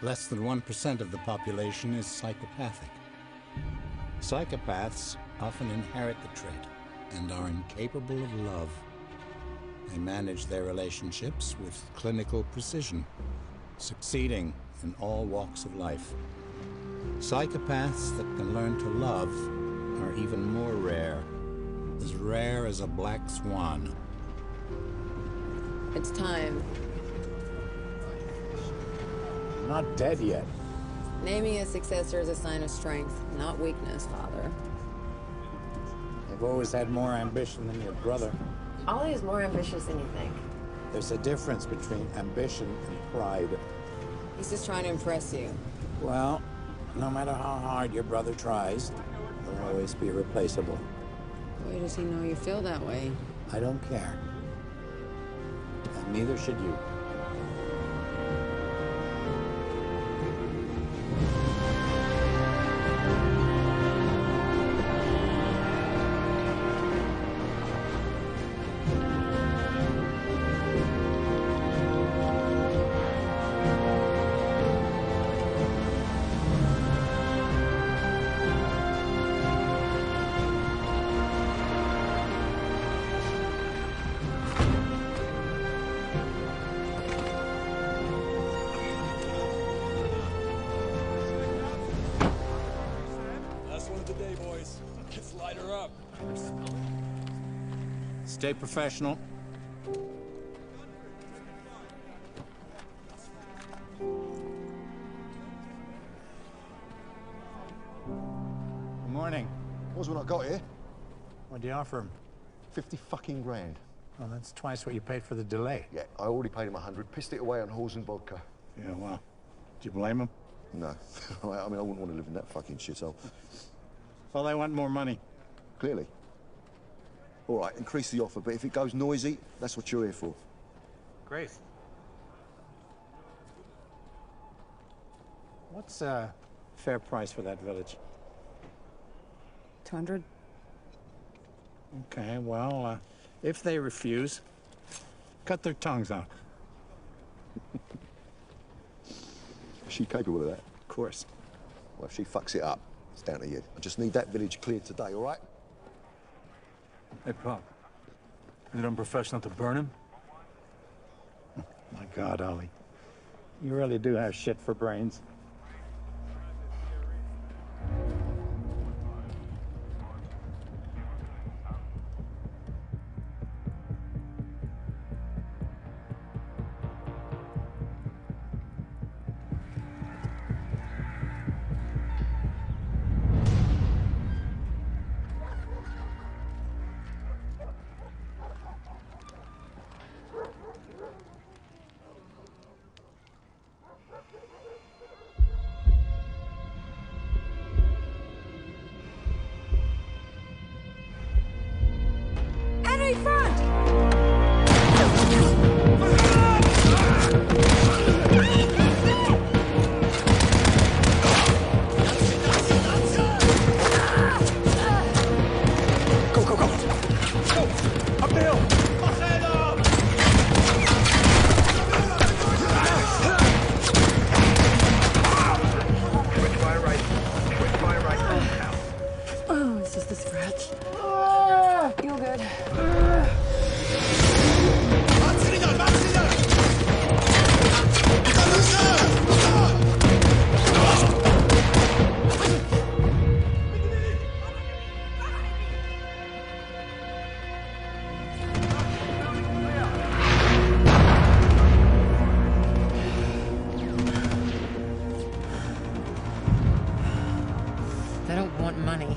Less than 1% of the population is psychopathic. Psychopaths often inherit the trait and are incapable of love. They manage their relationships with clinical precision, succeeding in all walks of life. Psychopaths that can learn to love are even more rare as a black swan. It's time. I'm not dead yet. Naming a successor is a sign of strength, not weakness, Father. You've always had more ambition than your brother. Ollie is more ambitious than you think. There's a difference between ambition and pride. He's just trying to impress you. Well, no matter how hard your brother tries, he'll always be replaceable. Why does he know you feel that way? I don't care. And neither should you. Stay professional. Good morning. Was when I got here. What'd you offer him? 50 fucking grand. Well, that's twice what you paid for the delay. Yeah, I already paid him 100. Pissed it away on whores and vodka. Yeah, well, do you blame him? No. I mean, I wouldn't want to live in that fucking shithole. Well, they want more money. Clearly. All right, increase the offer, but if it goes noisy, that's what you're here for. Grace. What's a fair price for that village? 200? Okay, well, if they refuse, cut their tongues out. Is she capable of that? Of course. Well, if she fucks it up, it's down to you. I just need that village cleared today, all right? Hey, Pop. Is it unprofessional to burn him? My God, Ollie. You really do have shit for brains. Enemy front! Go, go, go! Go! Up the hill! Quick fire right. Quick fire right. Oh, it's just a scratch. Feel good. They don't want money.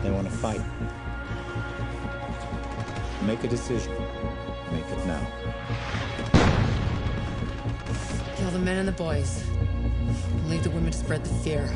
They want to fight. Make a decision. Make it now. Kill the men and the boys. Leave the women to spread the fear.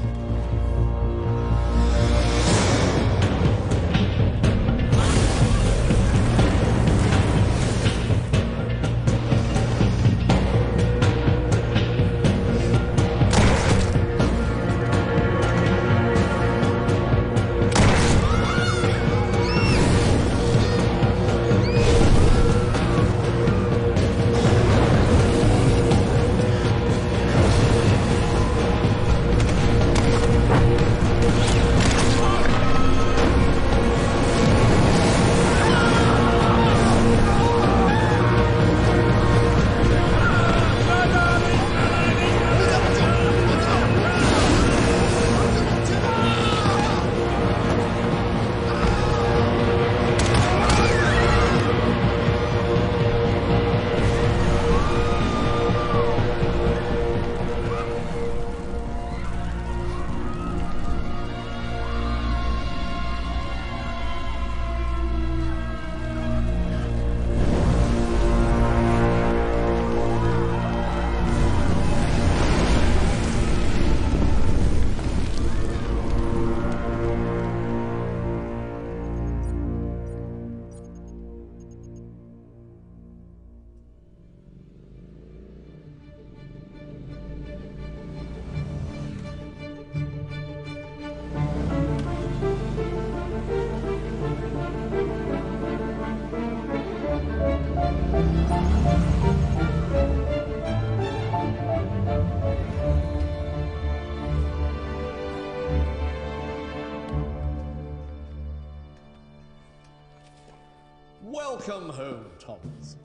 Welcome home, Thomas.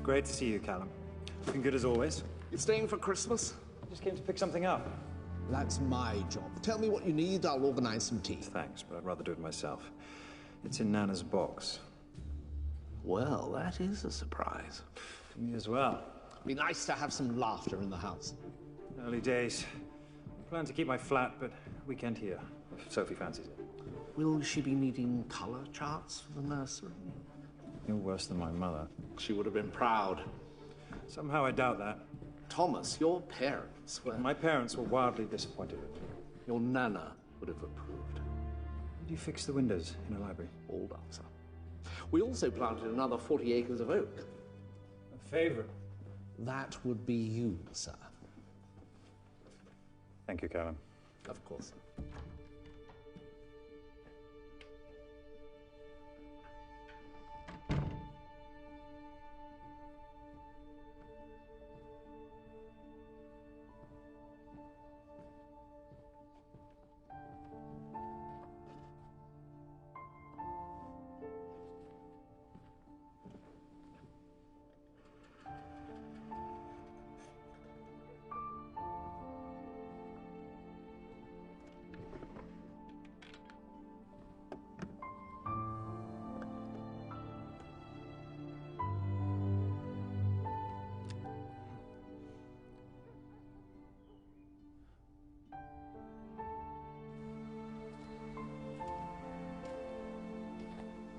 Great to see you, Callum. Looking good as always. You staying for Christmas? Just came to pick something up. That's my job. Tell me what you need, I'll organize some tea. Thanks, but I'd rather do it myself. It's in Nana's box. Well, that is a surprise. To me as well. It'd be nice to have some laughter in the house. Early days. I plan to keep my flat, but weekend here, if Sophie fancies it. Will she be needing color charts for the nursery? You're worse than my mother. She would have been proud. Somehow I doubt that. Thomas, your parents were... My parents were wildly disappointed with me. Your nana would have approved. Did you fix the windows in the library? All done, sir. We also planted another 40 acres of oak. A favourite. That would be you, sir. Thank you, Callum. Of course.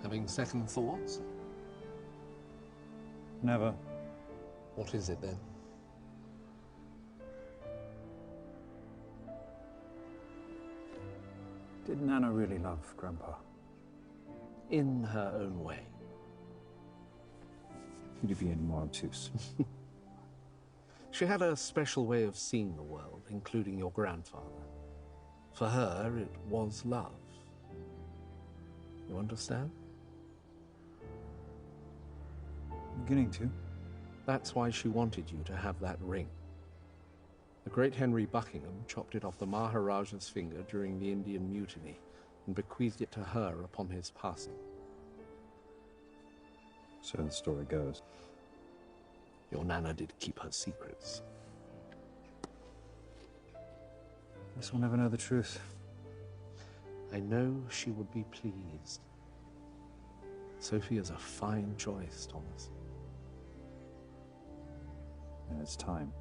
Having second thoughts? Never. What is it then? Did Nana really love Grandpa? In her own way. Could you be any more obtuse? She had a special way of seeing the world, including your grandfather. For her, it was love. You understand? Beginning to. That's why she wanted you to have that ring. The great Henry Buckingham chopped it off the Maharaja's finger during the Indian Mutiny and bequeathed it to her upon his passing. So the story goes. Your Nana did keep her secrets. Guess we'll never know the truth. I know she would be pleased. Sophie is a fine choice, Thomas. And it's time.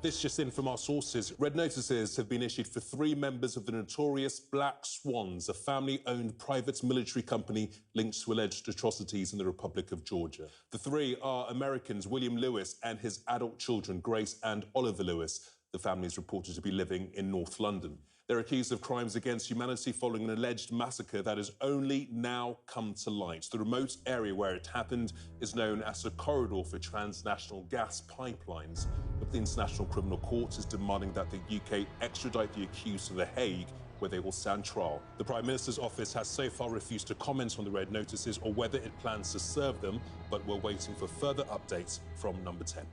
This just in from our sources. Red notices have been issued for 3 members of the notorious Black Swans, a family-owned private military company linked to alleged atrocities in the Republic of Georgia. The 3 are Americans William Lewis and his adult children, Grace and Oliver Lewis. The family is reported to be living in North London. They're accused of crimes against humanity following an alleged massacre that has only now come to light. The remote area where it happened is known as a corridor for transnational gas pipelines. But the International Criminal Court is demanding that the UK extradite the accused to The Hague, where they will stand trial. The Prime Minister's office has so far refused to comment on the red notices or whether it plans to serve them, but we're waiting for further updates from Number 10.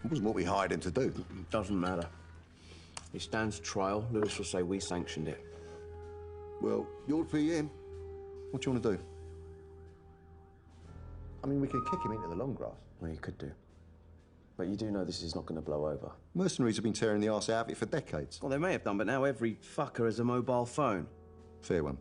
It wasn't what we hired him to do. Doesn't matter. He stands trial. Lewis will say we sanctioned it. Well, you're the PM. What do you want to do? I mean, we could kick him into the long grass. Well, you could do. But you do know this is not going to blow over. Mercenaries have been tearing the arse out of it for decades. Well, they may have done, but now every fucker has a mobile phone. Fair one.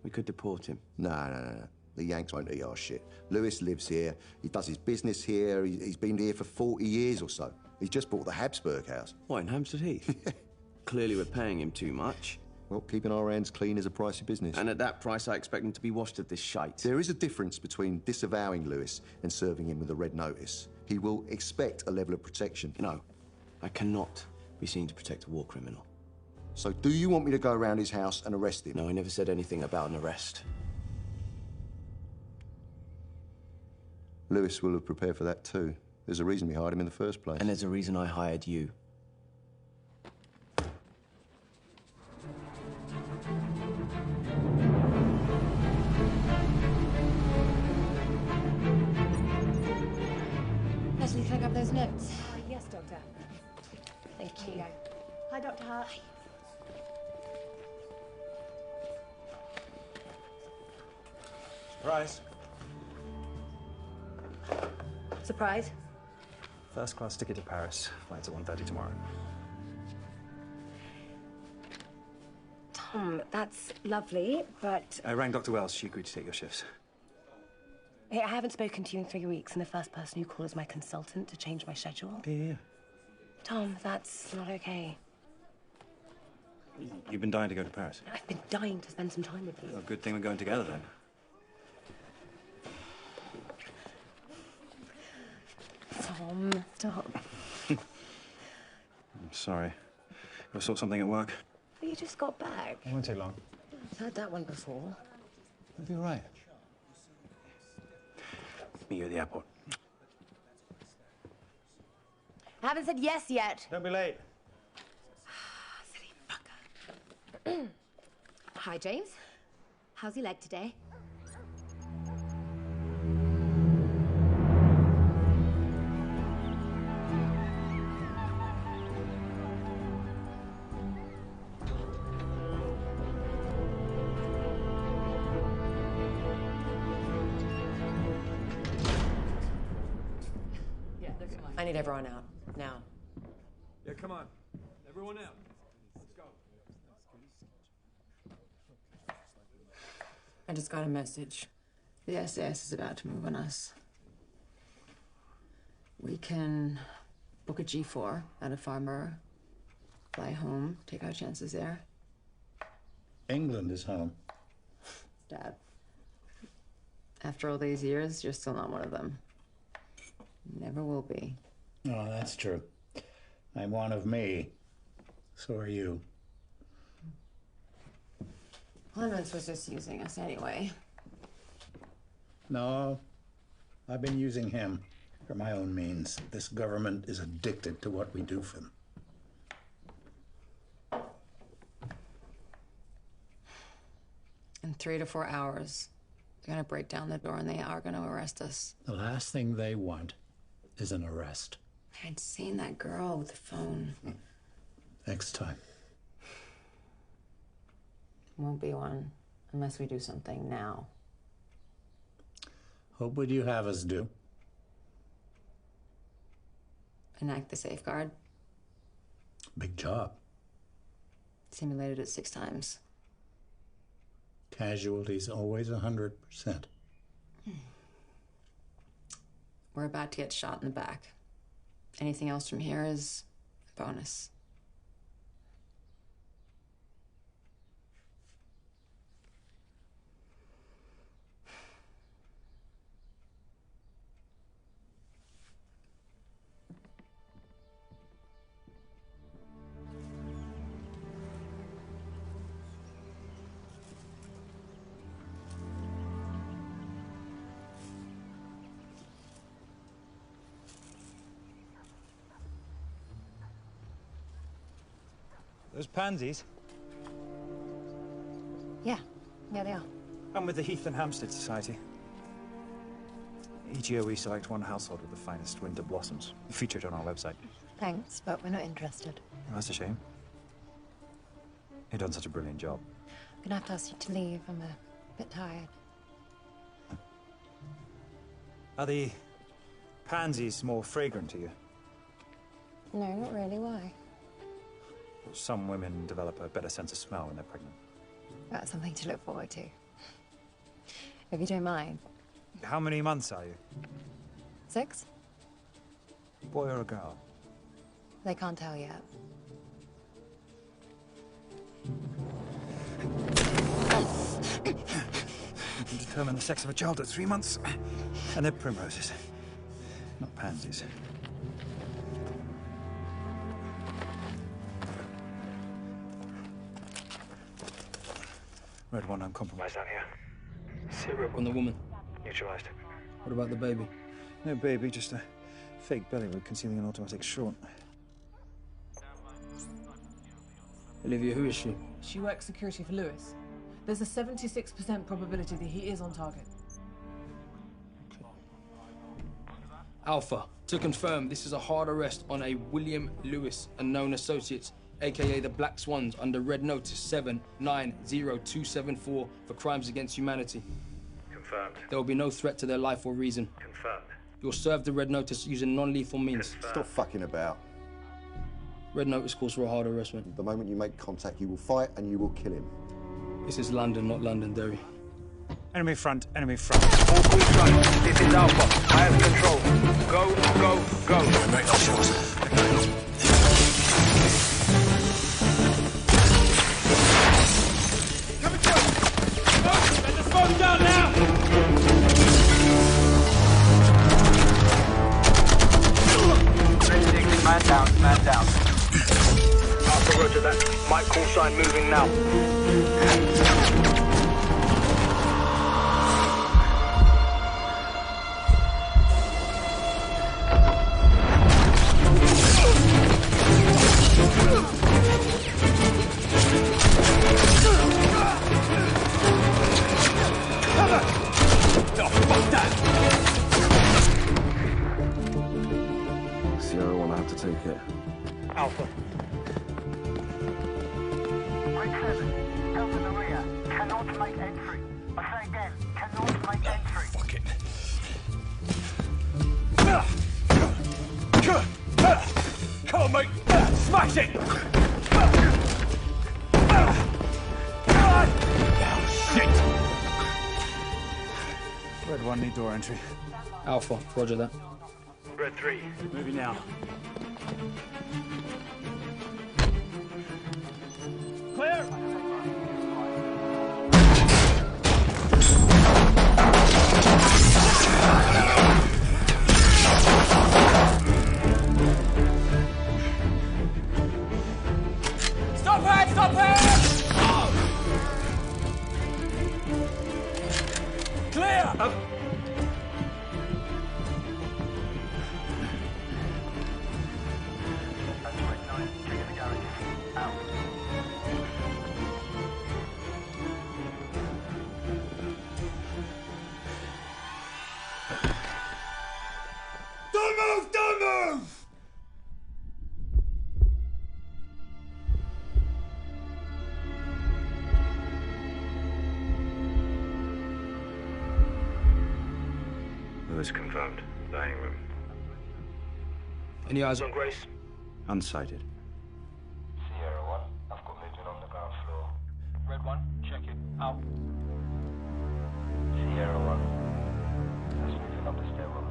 We could deport him. No. The Yanks won't eat our shit. Lewis lives here. He does his business here. He's been here for 40 years or so. He's just bought the Habsburg house. What, in Hampstead Heath? Clearly we're paying him too much. Well, keeping our hands clean is a pricey business. And at that price, I expect him to be washed of this shite. There is a difference between disavowing Lewis and serving him with a red notice. He will expect a level of protection. No, I cannot be seen to protect a war criminal. So do you want me to go around his house and arrest him? No, I never said anything about an arrest. Lewis will have prepared for that too. There's a reason we hired him in the first place. And there's a reason I hired you. Notes. Yes, Doctor. Thank you. Here you go. Hi, Dr. Hart. Surprise. Surprise? First class ticket to Paris. Flight's at 1:30 tomorrow. Tom, that's lovely, but... I rang Dr. Wells. She agreed to take your shifts. Hey, I haven't spoken to you in 3 weeks, and the first person you call is my consultant to change my schedule. Yeah. Tom, that's not okay. You've been dying to go to Paris. I've been dying to spend some time with you. Well, good thing we're going together, then. Tom, stop. I'm sorry. I saw something at work. But you just got back. It won't take long. I've heard that one before. It'll be all right. Meet you at the airport. I haven't said yes yet. Don't be late. Silly fucker. Hi, James. How's your leg today? I need everyone out, now. Yeah, come on. Everyone out. Let's go. I just got a message. The SAS is about to move on us. We can book a G4 out of Farnborough, fly home, take our chances there. England is home. Dad, after all these years, you're still not one of them. Never will be. Oh, that's true. I'm one of me. So are you. Clemens was just using us anyway. No, I've been using him for my own means. This government is addicted to what we do for them. In 3 to 4 hours, they're gonna break down the door and they are gonna arrest us. The last thing they want is an arrest. I'd seen that girl with the phone. Next time. Won't be one unless we do something now. What would you have us do? Enact the safeguard. Big job. Simulated it 6 times. Casualties always 100%. We're about to get shot in the back. Anything else from here is a bonus. Those pansies? Yeah, they are. I'm with the Heath and Hampstead Society. Each year we select one household with the finest winter blossoms, featured on our website. Thanks, but we're not interested. Oh, that's a shame. You've done such a brilliant job. I'm gonna have to ask you to leave. I'm a bit tired. Are the pansies more fragrant to you? No, not really. Why? Some women develop a better sense of smell when they're pregnant. That's something to look forward to. If you don't mind. How many months are you? 6? Boy or a girl? They can't tell yet. You can determine the sex of a child at 3 months. And they're primroses, not pansies. Red one uncompromised out here. Syrup on the woman. Neutralized. What about the baby? No baby, just a fake belly with concealing an automatic short. Olivia, who is she? She works security for Lewis. There's a 76% probability that he is on target. Alpha, To confirm, this is a hard arrest on a William Lewis and known associates, aka the Black Swans, under Red Notice 790274 for crimes against humanity. Confirmed. There will be no threat to their life or reason. Confirmed. You'll serve the Red Notice using non-lethal means. Confirmed. Stop fucking about. Red Notice calls for a hard arrestment. The moment you make contact, you will fight and you will kill him. This is London, not Londonderry. Enemy front, enemy front. All call front. This is Alpha. I have control. Go, go, go. Make no shots. Coming through. Let the smoke down now. Man down, man down. Alpha, roger that. Might call sign moving now. Sierra 1, I have to take it. Alpha. Red 7, Delta the rear. Cannot make entry. I say again, cannot make entry. Fuck it. Come on, mate. Smash it! Shit! Red 1, need door entry. Alpha, roger that. Red 3. Moving now. Clear. Stop it! Stop it! Clear. Don't move! Don't move! Lewis confirmed. Dining room. Any eyes On Grace. Unsighted. Sierra 1. I've got movement on the ground floor. Red 1. Check it. Out. Sierra 1. That's moving up the stairwell.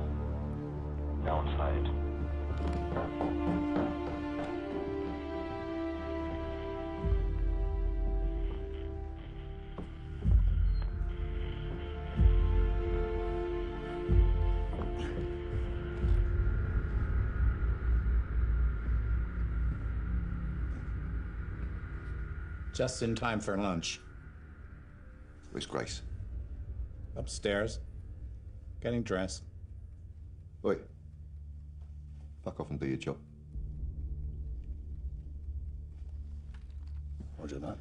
Now on side. Just in time for lunch. Where's Grace? Upstairs. Getting dressed. Oi. Fuck off and do your job. Roger that.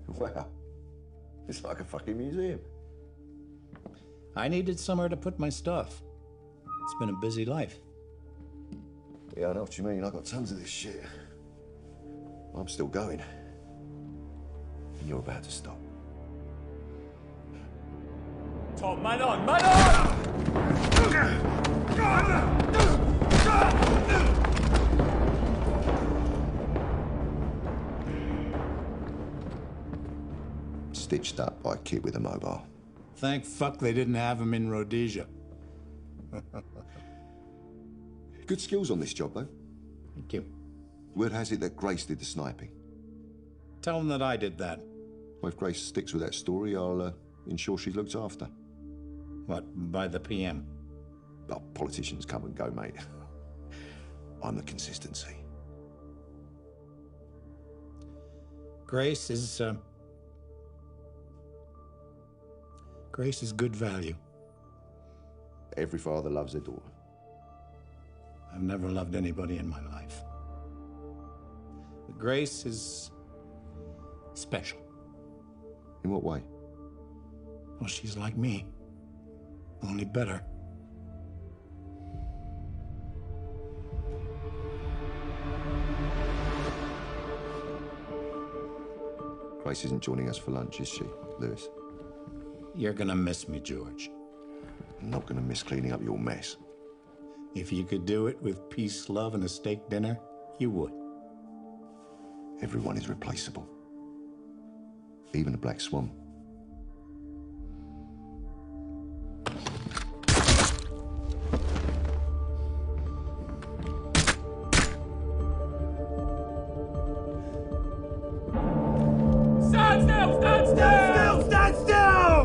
Wow. It's like a fucking museum. I needed somewhere to put my stuff. It's been a busy life. Yeah, I know what you mean. I've got tons of this shit. I'm still going. And you're about to stop. Tom, man on! Man on! Stitched up by a kid with a mobile. Thank fuck they didn't have him in Rhodesia. Good skills on this job, though. Thank you. Word has it that Grace did the sniping. Tell them that I did that. Well, if Grace sticks with that story, I'll ensure she's looked after. What, by the PM? Well, politicians come and go, mate. I'm the consistency. Grace is good value. Every father loves their daughter. I've never loved anybody in my life. Grace is special. In what way? Well, she's like me, only better. Grace isn't joining us for lunch, is she, Lewis? You're gonna miss me, George. I'm not gonna miss cleaning up your mess. If you could do it with peace, love, and a steak dinner, you would. Everyone is replaceable. Even the Black Swan. Stand still! Stand still! Stand still! Stand still!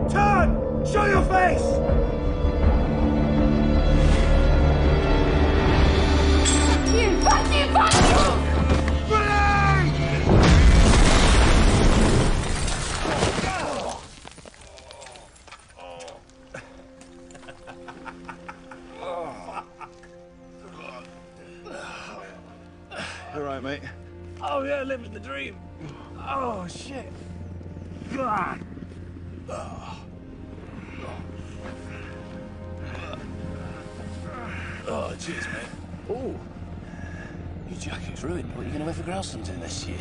Turn! Show your face! You! Fuck you! Fuck you! All right, mate. Oh, yeah, living the dream. Oh, shit. God. Oh, cheers, mate. Oh, your jacket's ruined. What are you going to have for grouse hunting this year?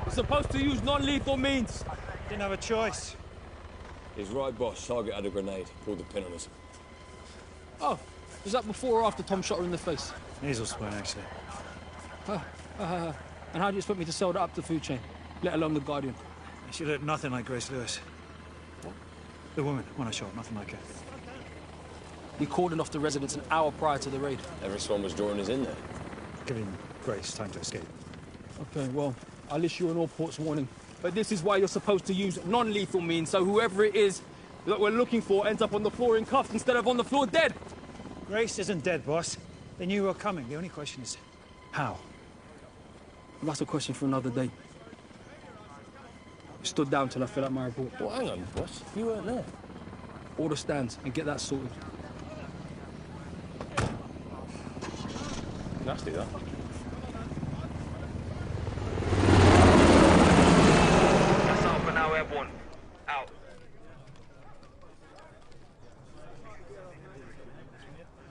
We're supposed to use non-lethal means. Didn't have a choice. He's right, boss. Target had a grenade. Pulled the pin on us. Oh, was that before or after Tom shot her in the face? Nasal spine, actually. And how do you expect me to sell that up the food chain, let alone the Guardian? She looked nothing like Grace Lewis. What? The woman, when I shot, nothing like her. We cordoned off the residence an hour prior to the raid. Every swan was drawing us in there. Giving Grace time to escape. Okay, well, I'll issue an all-ports warning. But this is why you're supposed to use non-lethal means, so whoever it is that we're looking for ends up on the floor in cuffs instead of on the floor dead. Grace isn't dead, boss. They knew we were coming. The only question is, how? And that's a question for another day. Stood down till I fill out my report. Well, hang on, boss. You weren't there. Order stands and get that sorted. Nasty, that. That's all for now, everyone. Out.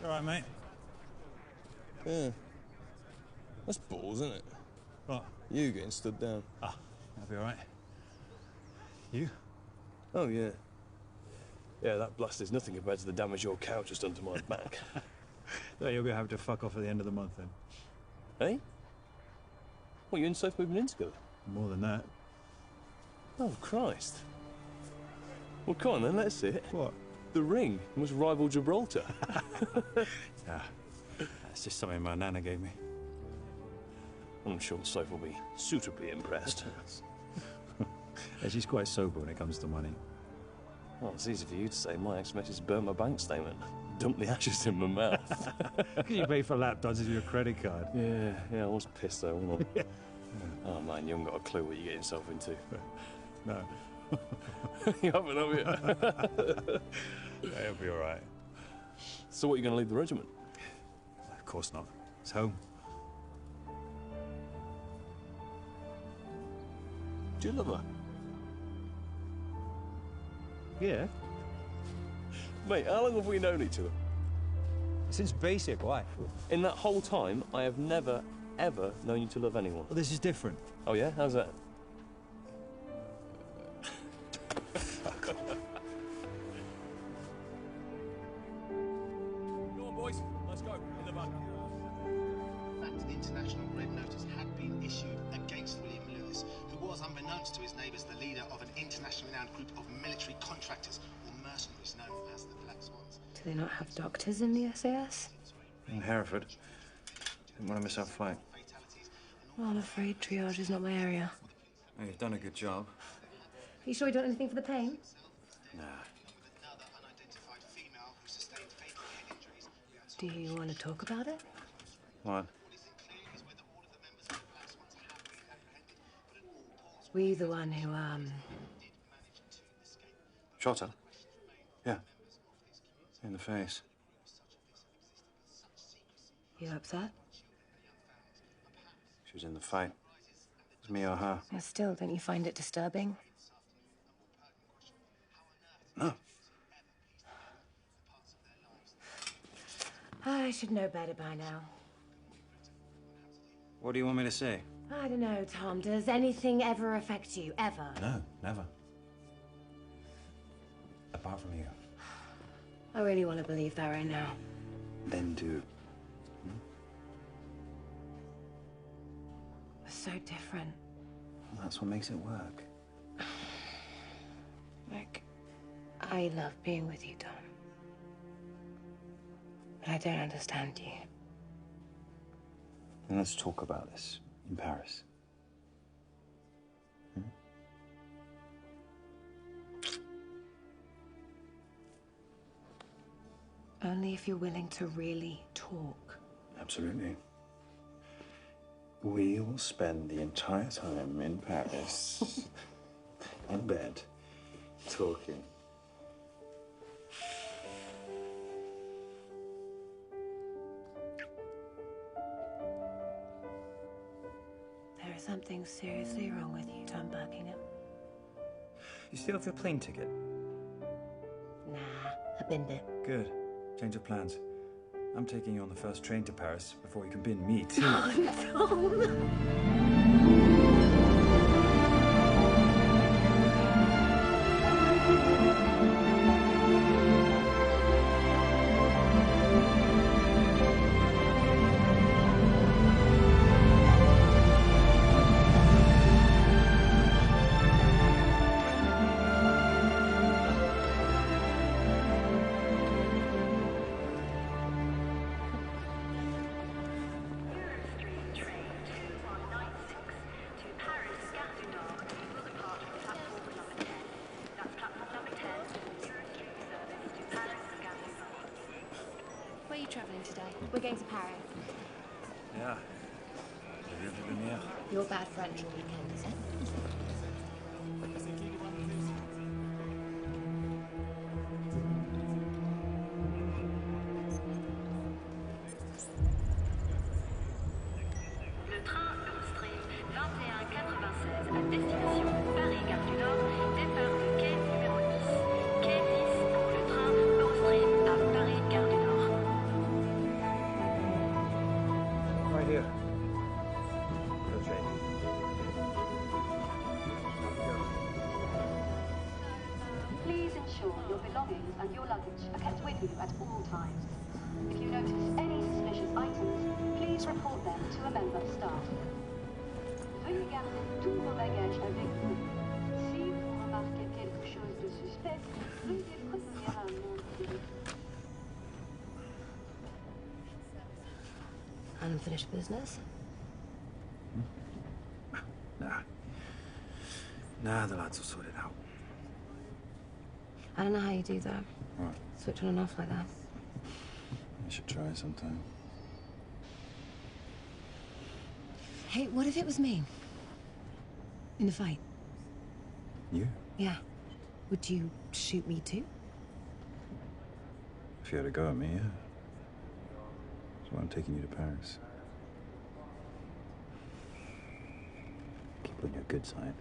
All right, mate. Yeah. That's balls, isn't it? What? You getting stood down. Ah, that'll be all right. You? Oh, yeah. Yeah, that blast is nothing compared to the damage your couch has done to my back. So you'll be having to fuck off at the end of the month, then. Eh? What, you and Soph moving in together? More than that. Oh, Christ. Well, come on then, let's see it. What? The ring must rival Gibraltar. Ah, that's just something my nana gave me. I'm sure Soph will be suitably impressed. Yeah, she's quite sober when it comes to money. Well, it's easy for you to say. My ex-missus burnt my bank statement. Dumped the ashes in my mouth. You pay for lap dances with your credit card. Yeah, I was pissed though, wasn't I? Oh man, you haven't got a clue what you get yourself into. No. You haven't, have you? Yeah, it'll be all right. So what, are you going to leave the regiment? Of course not. It's home. Do you love her? Yeah. Mate, how long have we known each other? Since basic, why? In that whole time, I have never, ever known you to love anyone. Well, this is different. Oh yeah? How's that? Come on, boys. Let's go. In the back. That international red notice had been issued against William Lewis, who was, unbeknownst to his neighbours, the leader of an internationally renowned group of military contractors or mercenaries known as the Black Swans. Do they not have doctors in the SAS? In Hereford. Didn't want to miss our flight. Well, I'm afraid triage is not my area. Oh, you've done a good job. Are you sure you don't want anything for the pain? Nah. Do you want to talk about it? What? Were you the one who, Shot her? Yeah. In the face. You upset? She was in the fight. It was me or her. Well, still, don't you find it disturbing? No. I should know better by now. What do you want me to say? I don't know, Tom. Does anything ever affect you? Ever? No, never. Apart from you. I really want to believe that right now. Then do. We're so different. Well, that's what makes it work. Like, I love being with you, Tom. But I don't understand you. Then let's talk about this in Paris. Only if you're willing to really talk. Absolutely. We will spend the entire time in Paris, in bed, talking. There is something seriously wrong with you, Tom Buckingham. You still have your plane ticket? Nah, I binned it. Good. Change of plans. I'm taking you on the first train to Paris before you can bin me, too. Oh, Tom! Where are you travelling today? We're going to Paris. Yeah. Your bad French weekend, is it? Le train Eurostream 2196 à destination Paris-Gare du Nord départ du quai numéro 10. Quai 10 pour le train Eurostream à Paris-Gare du Nord. Right here. Okay. Please ensure your belongings and your luggage are kept with you at all times. If you notice any suspicious items, please report them to a member of staff. Veuillez garder tous vos bagages avec vous. Si vous remarquez quelque chose de suspect, veuillez prévenir un membre de l'équipe. Unfinished business? Nah, the lads will sort it out. I don't know how you do that. What? Switch on and off like that. You should try sometime. Hey, what if it was me? In the fight? You? Yeah. Would you shoot me too? If you had a go at me, yeah. That's why I'm taking you to Paris. Keep on your good side.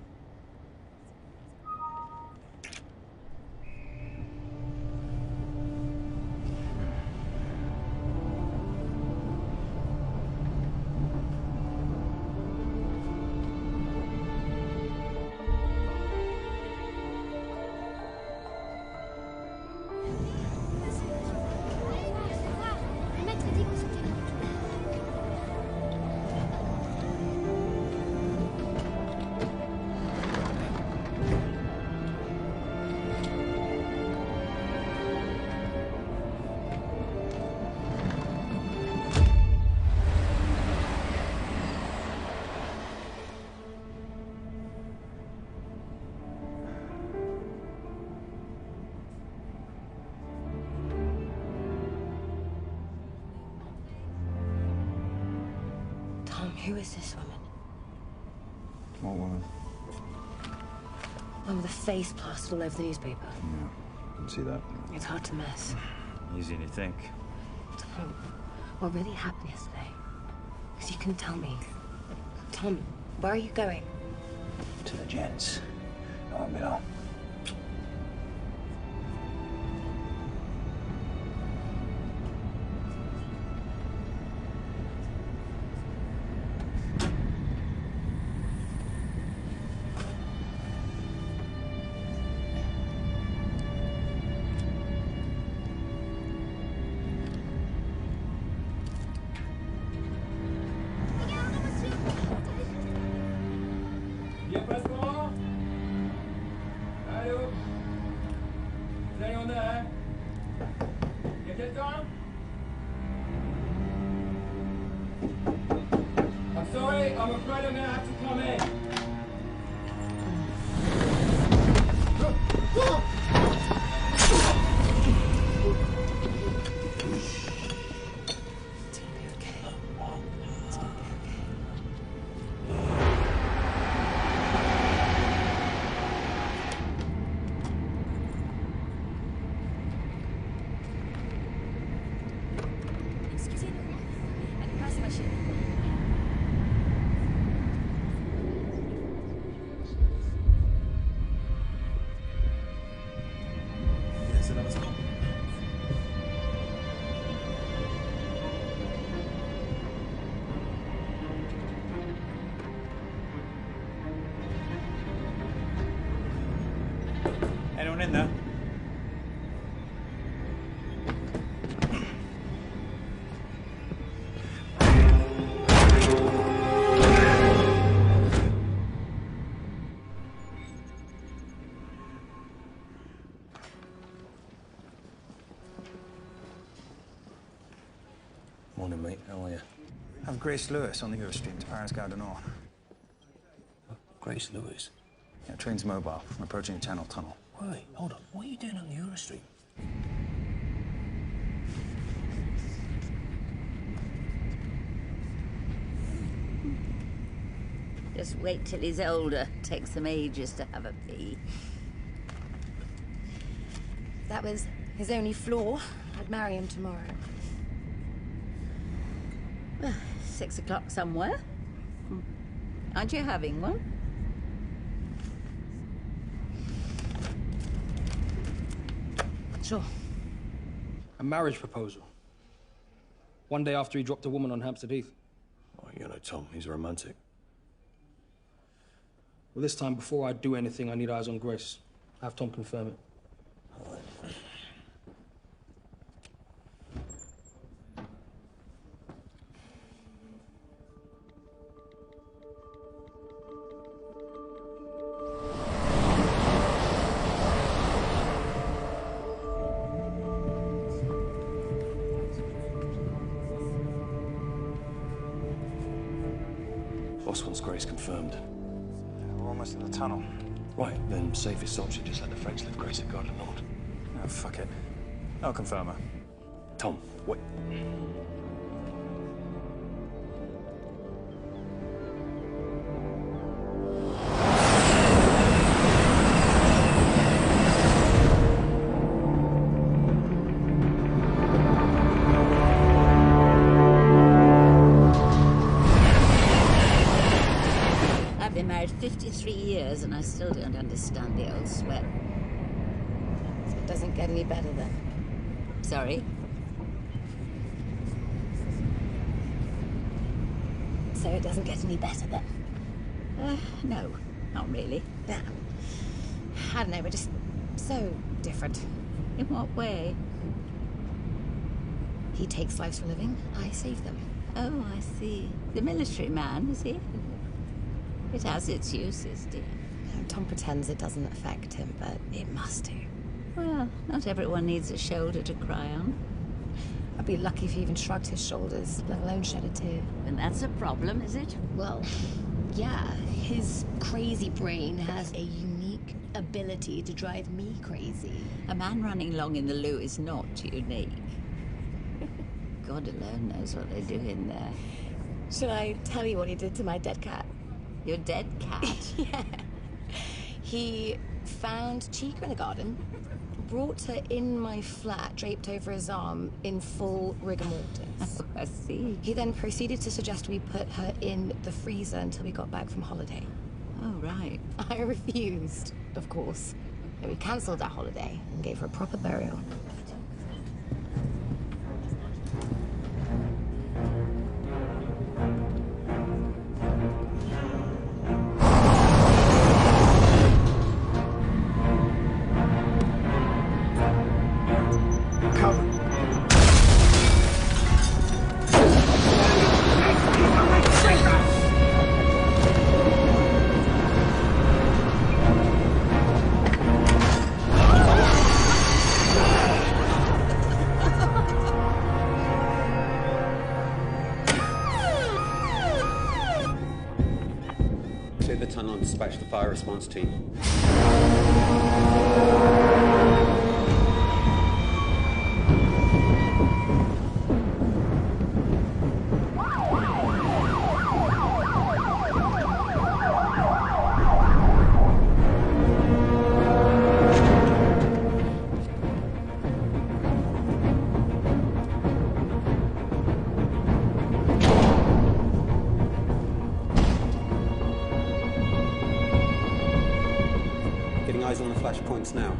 Tom, who is this woman? What woman? One with a face plastered all over the newspaper. Yeah, can see that. It's hard to miss. Easier than you think. Tom, what really happened yesterday? Because you couldn't tell me. Tom, where are you going? To the gents. I won't be long. Bien, passeport. Allô? Is anyone there? Y'a quelqu'un? I'm sorry, I'm afraid I'm gonna have to come in. Anyone in there? Morning, mate. How are you? Have Grace Lewis on the Eurostream to Paris Gare du Nord. Grace Lewis? Yeah, train's mobile. I'm approaching the Channel Tunnel. Wait, hold on. What are you doing on the Eurostream? Just wait till he's older. Takes them ages to have a pee. If that was his only flaw, I'd marry him tomorrow. 6 o'clock somewhere. Aren't you having one? Sure. A marriage proposal. One day after he dropped a woman on Hampstead Heath. Oh, you know, Tom, he's a romantic. Well, this time, before I do anything, I need eyes on Grace. Have Tom confirm it. Boss wants Grace confirmed. We're almost in the tunnel. Right, then safest option, just let the French leave Grace at Gare du Nord. Oh, fuck it. I'll confirm her. Tom, wait. I've been married 53 years and I still don't understand the old sweat. So it doesn't get any better then. Sorry? So it doesn't get any better then? No, not really. Yeah. I don't know, we're just so different. In what way? He takes lives for a living, I save them. Oh, I see. The military man, is he? It has its uses, dear. Tom pretends it doesn't affect him, but it must do. Well, not everyone needs a shoulder to cry on. I'd be lucky if he even shrugged his shoulders, let alone shed a tear. And that's a problem, is it? Well, yeah. His crazy brain has a unique ability to drive me crazy. A man running long in the loo is not unique. God alone knows what they do in there. Should I tell you what he did to my dead cat? Your dead cat? Yeah. He found Chica in the garden, brought her in my flat, draped over his arm, in full rigor mortis. I see. He then proceeded to suggest we put her in the freezer until we got back from holiday. Oh, right. I refused, of course. And we cancelled our holiday and gave her a proper burial. Clear the tunnel and dispatch the fire response team. Getting eyes on the flash points now.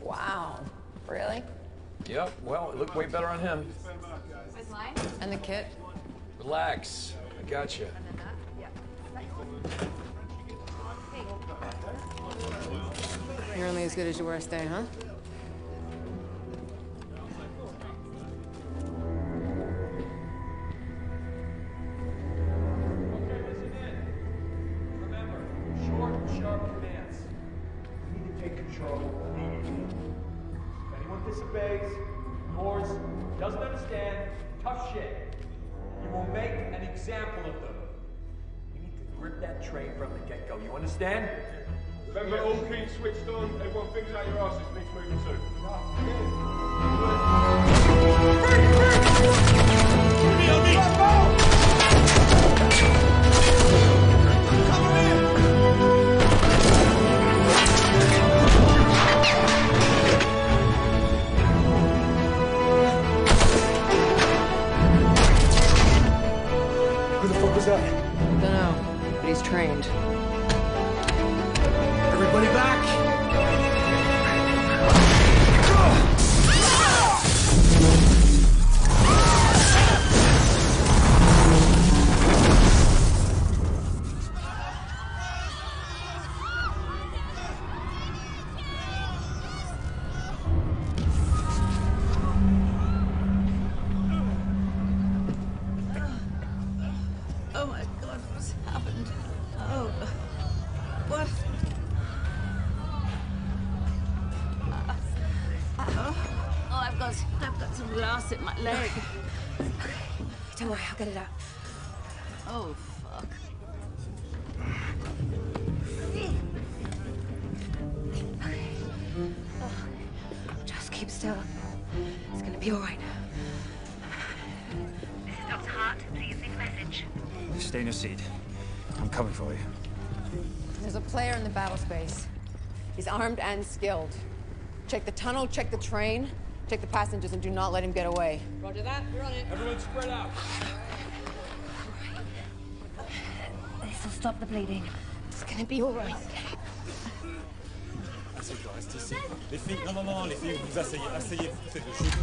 Wow. Really? Yep, well, it looked way better on him. Where's mine? And the kit? Relax, I got you. You're only as good as your worst day, huh? Short, sharp commands. You need to take control immediately. If anyone disobeys, ignores, doesn't understand, tough shit. You will make an example of them. We need to grip that train from the get-go. You understand? Remember, all keep switched on. Everyone figures out your asses. Needs moving soon. Who the fuck was that? Dunno, but he's trained. Everybody back! Oh my God, what's happened? Oh, what? Oh, I've got some glass in my leg. Don't worry, I'll get it out. Oh, fuck. Just keep still. It's gonna be all right. This is Dr. Hart. Please leave a message. Stay in your seat. I'm coming for you. There's a player in the battle space. He's armed and skilled. Check the tunnel, check the train, check the passengers, and do not let him get away. Roger that. We're on it. Everyone spread out. This'll stop the bleeding. It's gonna be all right. Asseyez-toi, restez ici. Les filles, non, les filles, vous asseyez, faites le shoot.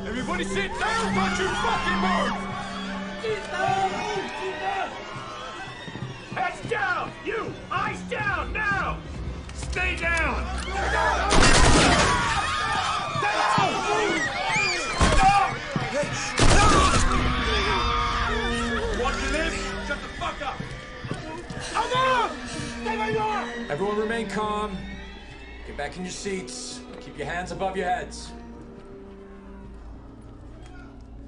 Everybody sit down! Don't you fucking move! Sit down! Sit down! Heads down! You! Eyes down! Now! Stay down! Stay down! Want to live? Shut the fuck up! I'm on! Stay where you are! Everyone remain calm. Get back in your seats. Keep your hands above your heads.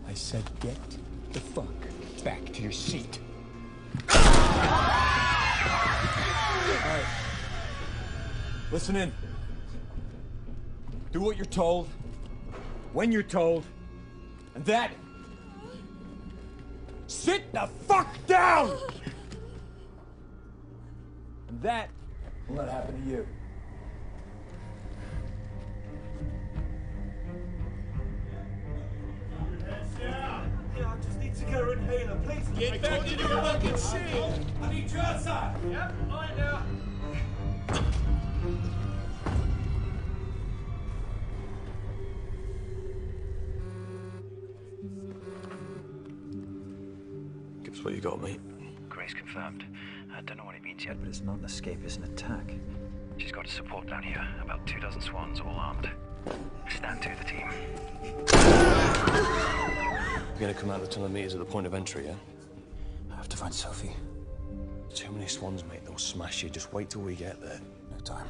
I said get the fuck back to your seat. All right. Listen in. Do what you're told, when you're told, and then sit the fuck down! And that will not happen to you. Yeah, I just need to get her inhaler, please. Get back in your fucking seat! I need you outside. Yep, I know. Give us what you got, mate. Grace confirmed. I don't know what it means yet, but it's not an escape, it's an attack. She's got support down here, about 24 swans, all armed. Stand to the team. We're gonna come out of the tunnel meters at the point of entry, yeah? I have to find Sophie. Too many swans, mate. They'll smash you. Just wait till we get there. No time.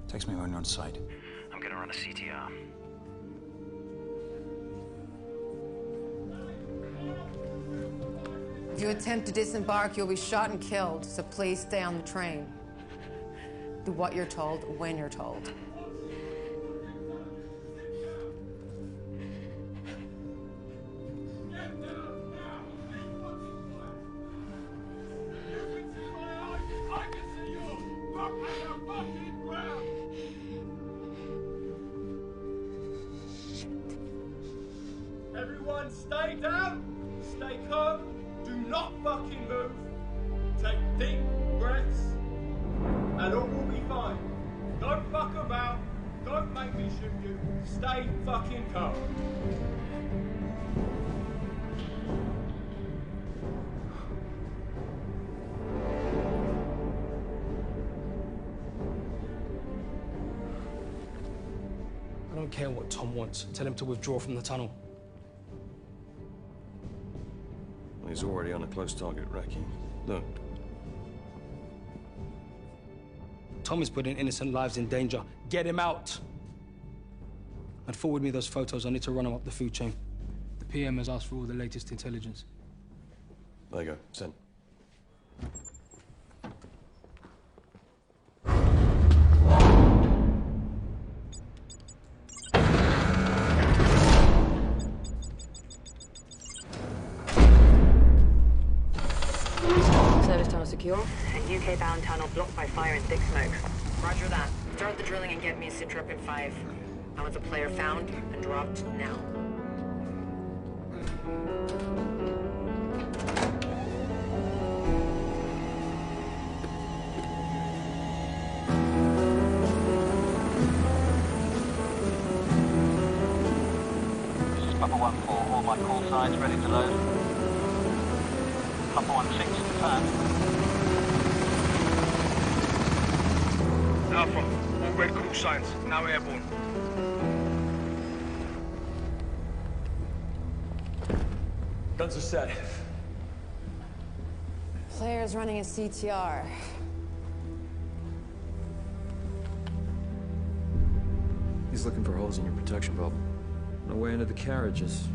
Text me when you're on site. I'm gonna run a CTR. If you attempt to disembark, you'll be shot and killed, so please stay on the train. Do what you're told, when you're told. Everyone stay down, stay calm, do not fucking move. Take deep breaths, and all will be fine. Don't fuck about, don't make me shoot you, stay fucking calm. I don't care what Tom wants. Tell him to withdraw from the tunnel. He's already on a close target, Raki. Look. Tom is putting innocent lives in danger. Get him out! And forward me those photos. I need to run them up the food chain. The PM has asked for all the latest intelligence. There you go. Send. Service tunnel secure, and UK-bound tunnel blocked by fire and thick smoke. Roger that. Start the drilling and get me a sit-rep in 5. I want the player found and dropped now. This is Papa 1-4, all my call signs ready to load. Papa 1-6, confirmed. Alpha, all red call signs, now airborne. Guns are set. Player's running a CTR. He's looking for holes in your protection bubble. No way into the carriages.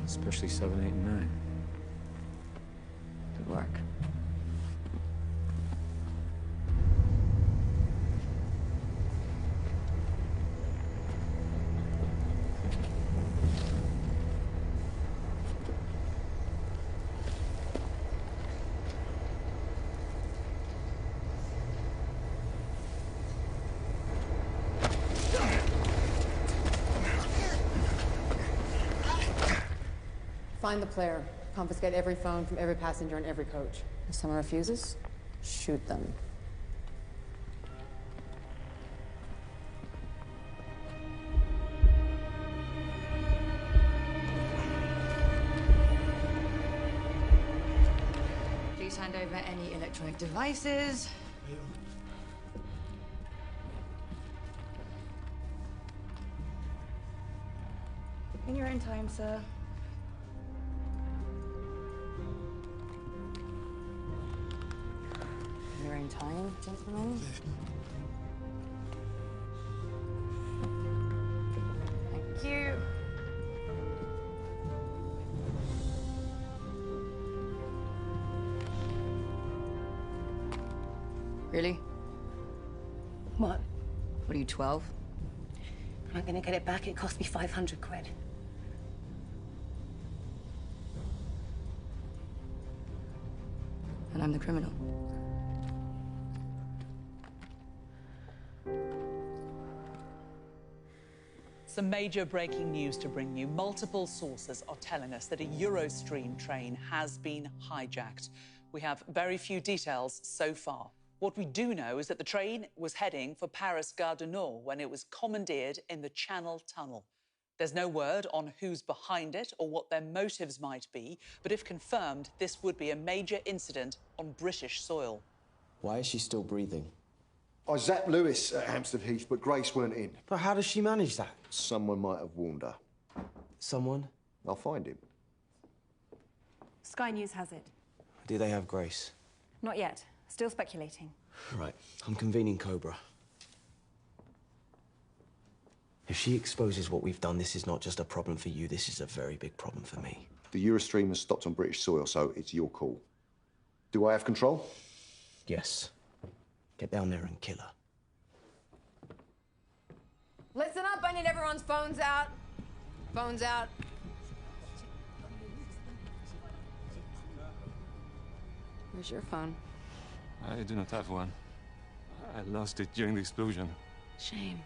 Especially 7, 8, and 9. Good work. Find the player. Confiscate every phone from every passenger in every coach. If someone refuses, shoot them. hand over any electronic devices. In your own time, sir. In your own time, gentlemen. Thank you. Really? What? What are you, 12? I'm not gonna get it back. It cost me 500 quid. And I'm the criminal. Some major breaking news to bring you. Multiple sources are telling us that a Eurostream train has been hijacked. We have very few details so far. What we do know is that the train was heading for Paris Gare du Nord when it was commandeered in the Channel Tunnel. There's no word on who's behind it or what their motives might be, but if confirmed, this would be a major incident on British soil. Why is she still breathing? I zapped Lewis at Hampstead Heath, but Grace weren't in. But how does she manage that? Someone might have warned her. Someone? I'll find him. Sky News has it. Do they have Grace? Not yet. Still speculating. Right, I'm convening Cobra. If she exposes what we've done, this is not just a problem for you, this is a very big problem for me. The Eurostream has stopped on British soil, so it's your call. Do I have control? Yes. Get down there and kill her. Listen up, I need everyone's phones out. Phones out. Where's your phone? I do not have one. I lost it during the explosion. Shame.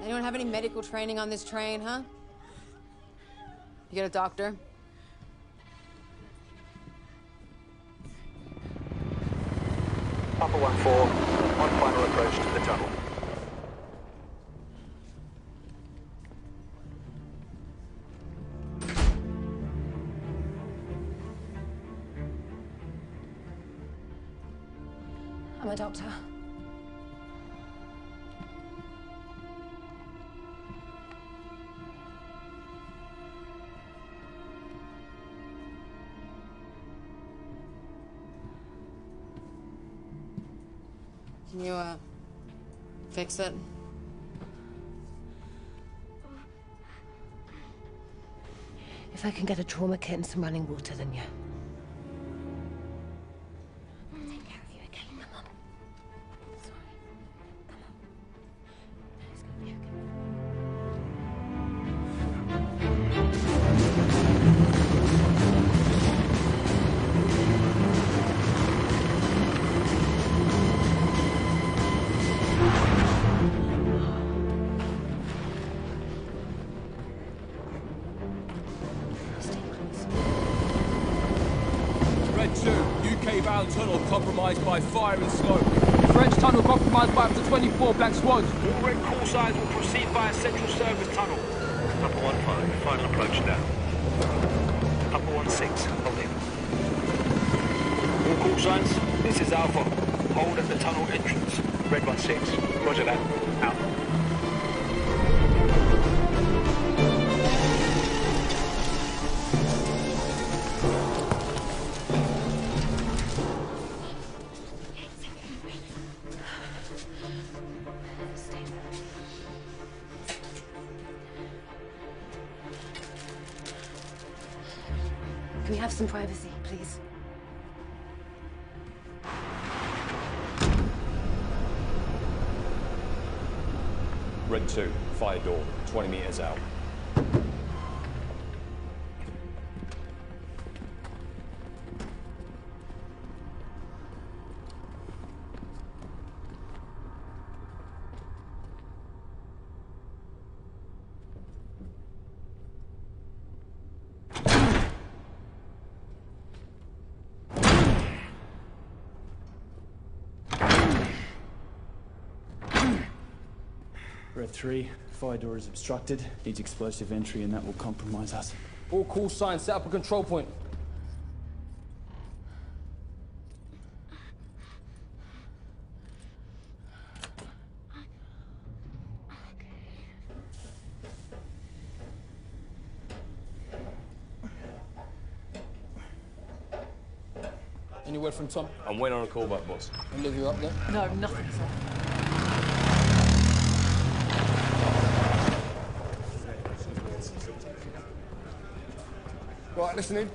Anyone have any medical training on this train, huh? You got a doctor? Papa 1-4, on final approach to the tunnel. I'm a doctor. Can you, fix it? If I can get a trauma kit and some running water, then yeah. Take care of you, okay? Come on. Sorry. Come on. It's gonna be okay. Red 2, UK-bound tunnel compromised by fire and smoke. French tunnel compromised by up to 24 black swans. All red call signs will proceed via central service tunnel. Papa 1-5, final approach now. Papa 1-6, holding. All call signs, this is Alpha. Hold at the tunnel entrance. Red 1-6, roger that. Out. Can we have some privacy, please? Red 2, fire door, 20 meters out. Red 3, fire door is obstructed. Needs explosive entry, and that will compromise us. All call signs, set up a control point. Any word from Tom? I'm waiting on a call back, boss. Olivia up there? No, nothing, sir. Right, listen in.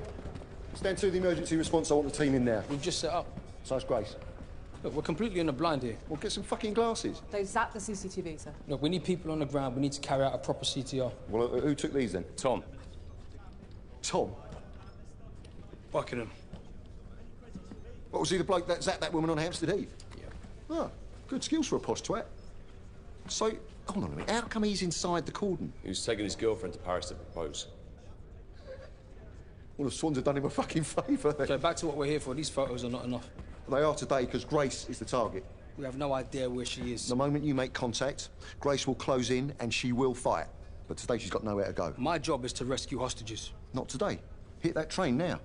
Stand to the emergency response. I want the team in now. We've just set up. So it's Grace. Look, we're completely in the blind here. Well, get some fucking glasses. They've zapped the CCTV, sir. Look, we need people on the ground. We need to carry out a proper CTR. Well, who took these then? Tom. Tom? Buckingham. What, was he the bloke that zapped that woman on Hampstead Heath? Yeah. Ah, good skills for a posh twat. So, hold on a minute. How come he's inside the cordon? He was taking his girlfriend to Paris to propose. Well, the Swans have done him a fucking favour. So back to what we're here for. These photos are not enough. They are today because Grace is the target. We have no idea where she is. The moment you make contact, Grace will close in and she will fight. But today she's got nowhere to go. My job is to rescue hostages. Not today. Hit that train now.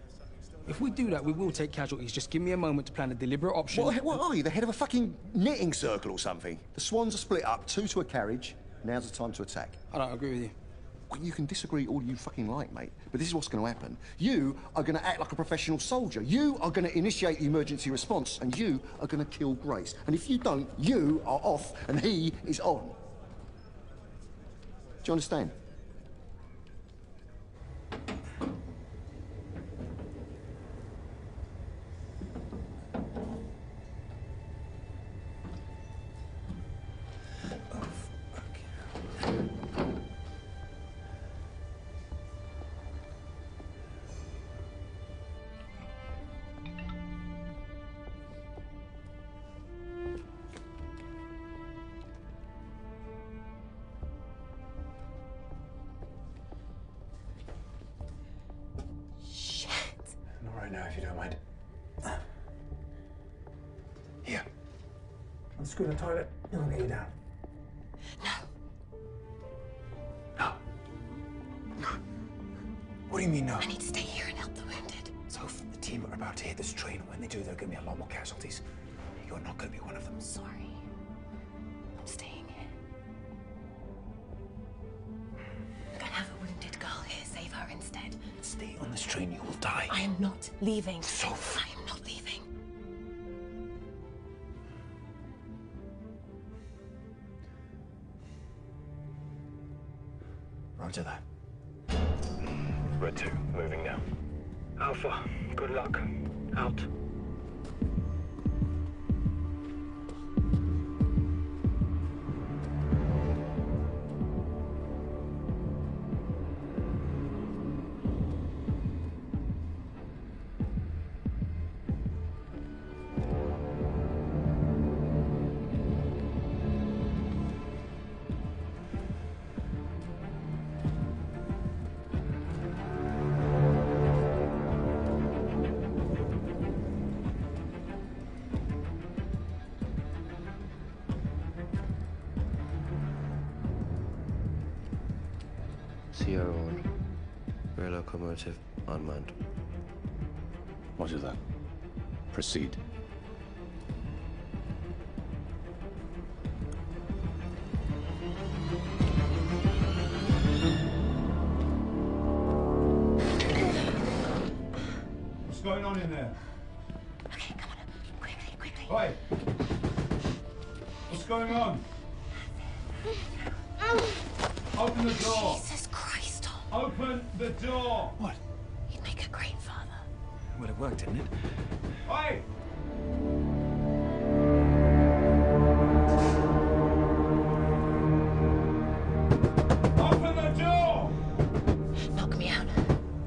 If we do that, we will take casualties. Just give me a moment to plan a deliberate option. What are you, the head of a fucking knitting circle or something? The Swans are split up, 2 to a carriage. Now's the time to attack. I don't agree with you. Well, you can disagree all you fucking like, mate. But this is what's going to happen. You are going to act like a professional soldier. You are going to initiate the emergency response, and you are going to kill Grace. And if you don't, you are off, and he is on. Do you understand? Not right now, if you don't mind. Here. Let's go to the toilet, and I'll get you down. No. No. What do you mean, no? I need to stay here and help the wounded. Soph, the team are about to hit this train. When they do, there are going to be a lot more casualties. You're not going to be one of them. Sorry. I'm staying here. I'm gonna have a wounded girl here. Save her instead. Stay on this train, you will die. I am not leaving. Soph. I am not leaving. Roger that. Red 2, moving now. Alpha, good luck. Out. Sierra 1. Rear locomotive unmanned. Roger that. Proceed. What's going on in there? Okay, come on. Quickly, quickly. Oi! What's going on? Open the door! Jesus Christ, Tom. Open the door! What? You'd make a great father. Well, it worked, didn't it? Oi! Open the door! Knock me out.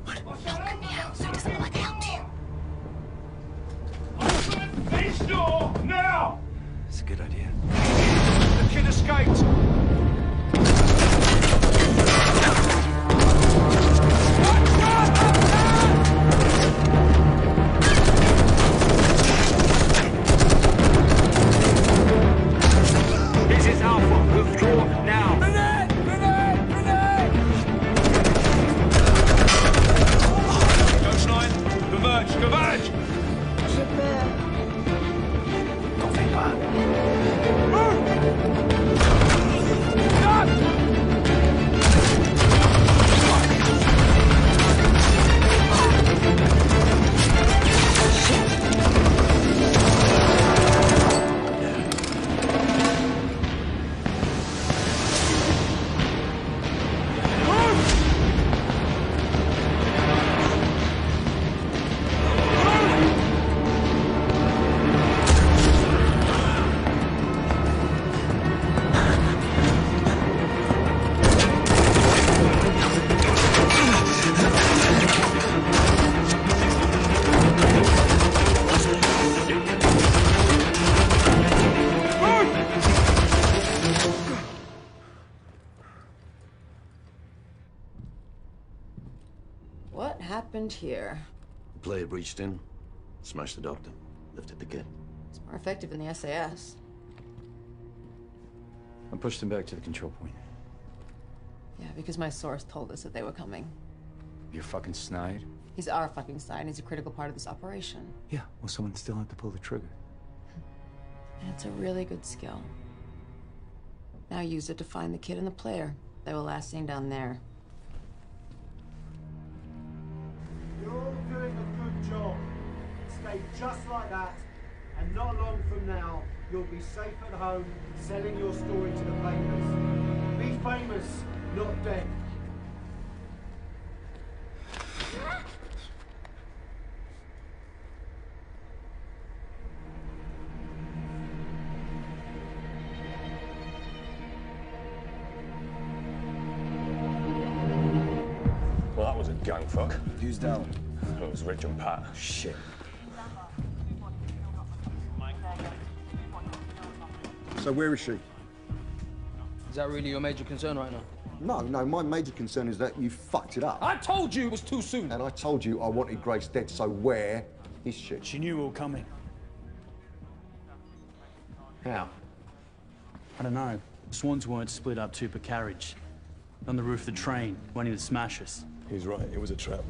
What? Knock me out so it doesn't look like I helped you. Open this door now! It's a good idea. The kid escaped! Converge! Converge! T'en fais pas. What happened here? The player breached in, smashed the doctor, lifted the kid. It's more effective than the SAS. I pushed him back to the control point. Yeah, because my source told us that they were coming. You're fucking snide? He's our fucking side, and he's a critical part of this operation. Yeah, well, someone still had to pull the trigger. And it's a really good skill. Now use it to find the kid and the player. They were last seen down there. You're all doing a good job. Stay just like that, and not long from now, you'll be safe at home, selling your story to the papers. Be famous, not dead. Well, that was a gang fuck. Who's down? It was Rich and Pat. Shit. So where is she? Is that really your major concern right now? No, my major concern is that you fucked it up. I told you it was too soon. And I told you I wanted Grace dead, so where is she? She knew we were coming. How? I don't know. The Swans weren't split up two per carriage. On the roof of the train, waiting to smash us. He's right, it was a trap.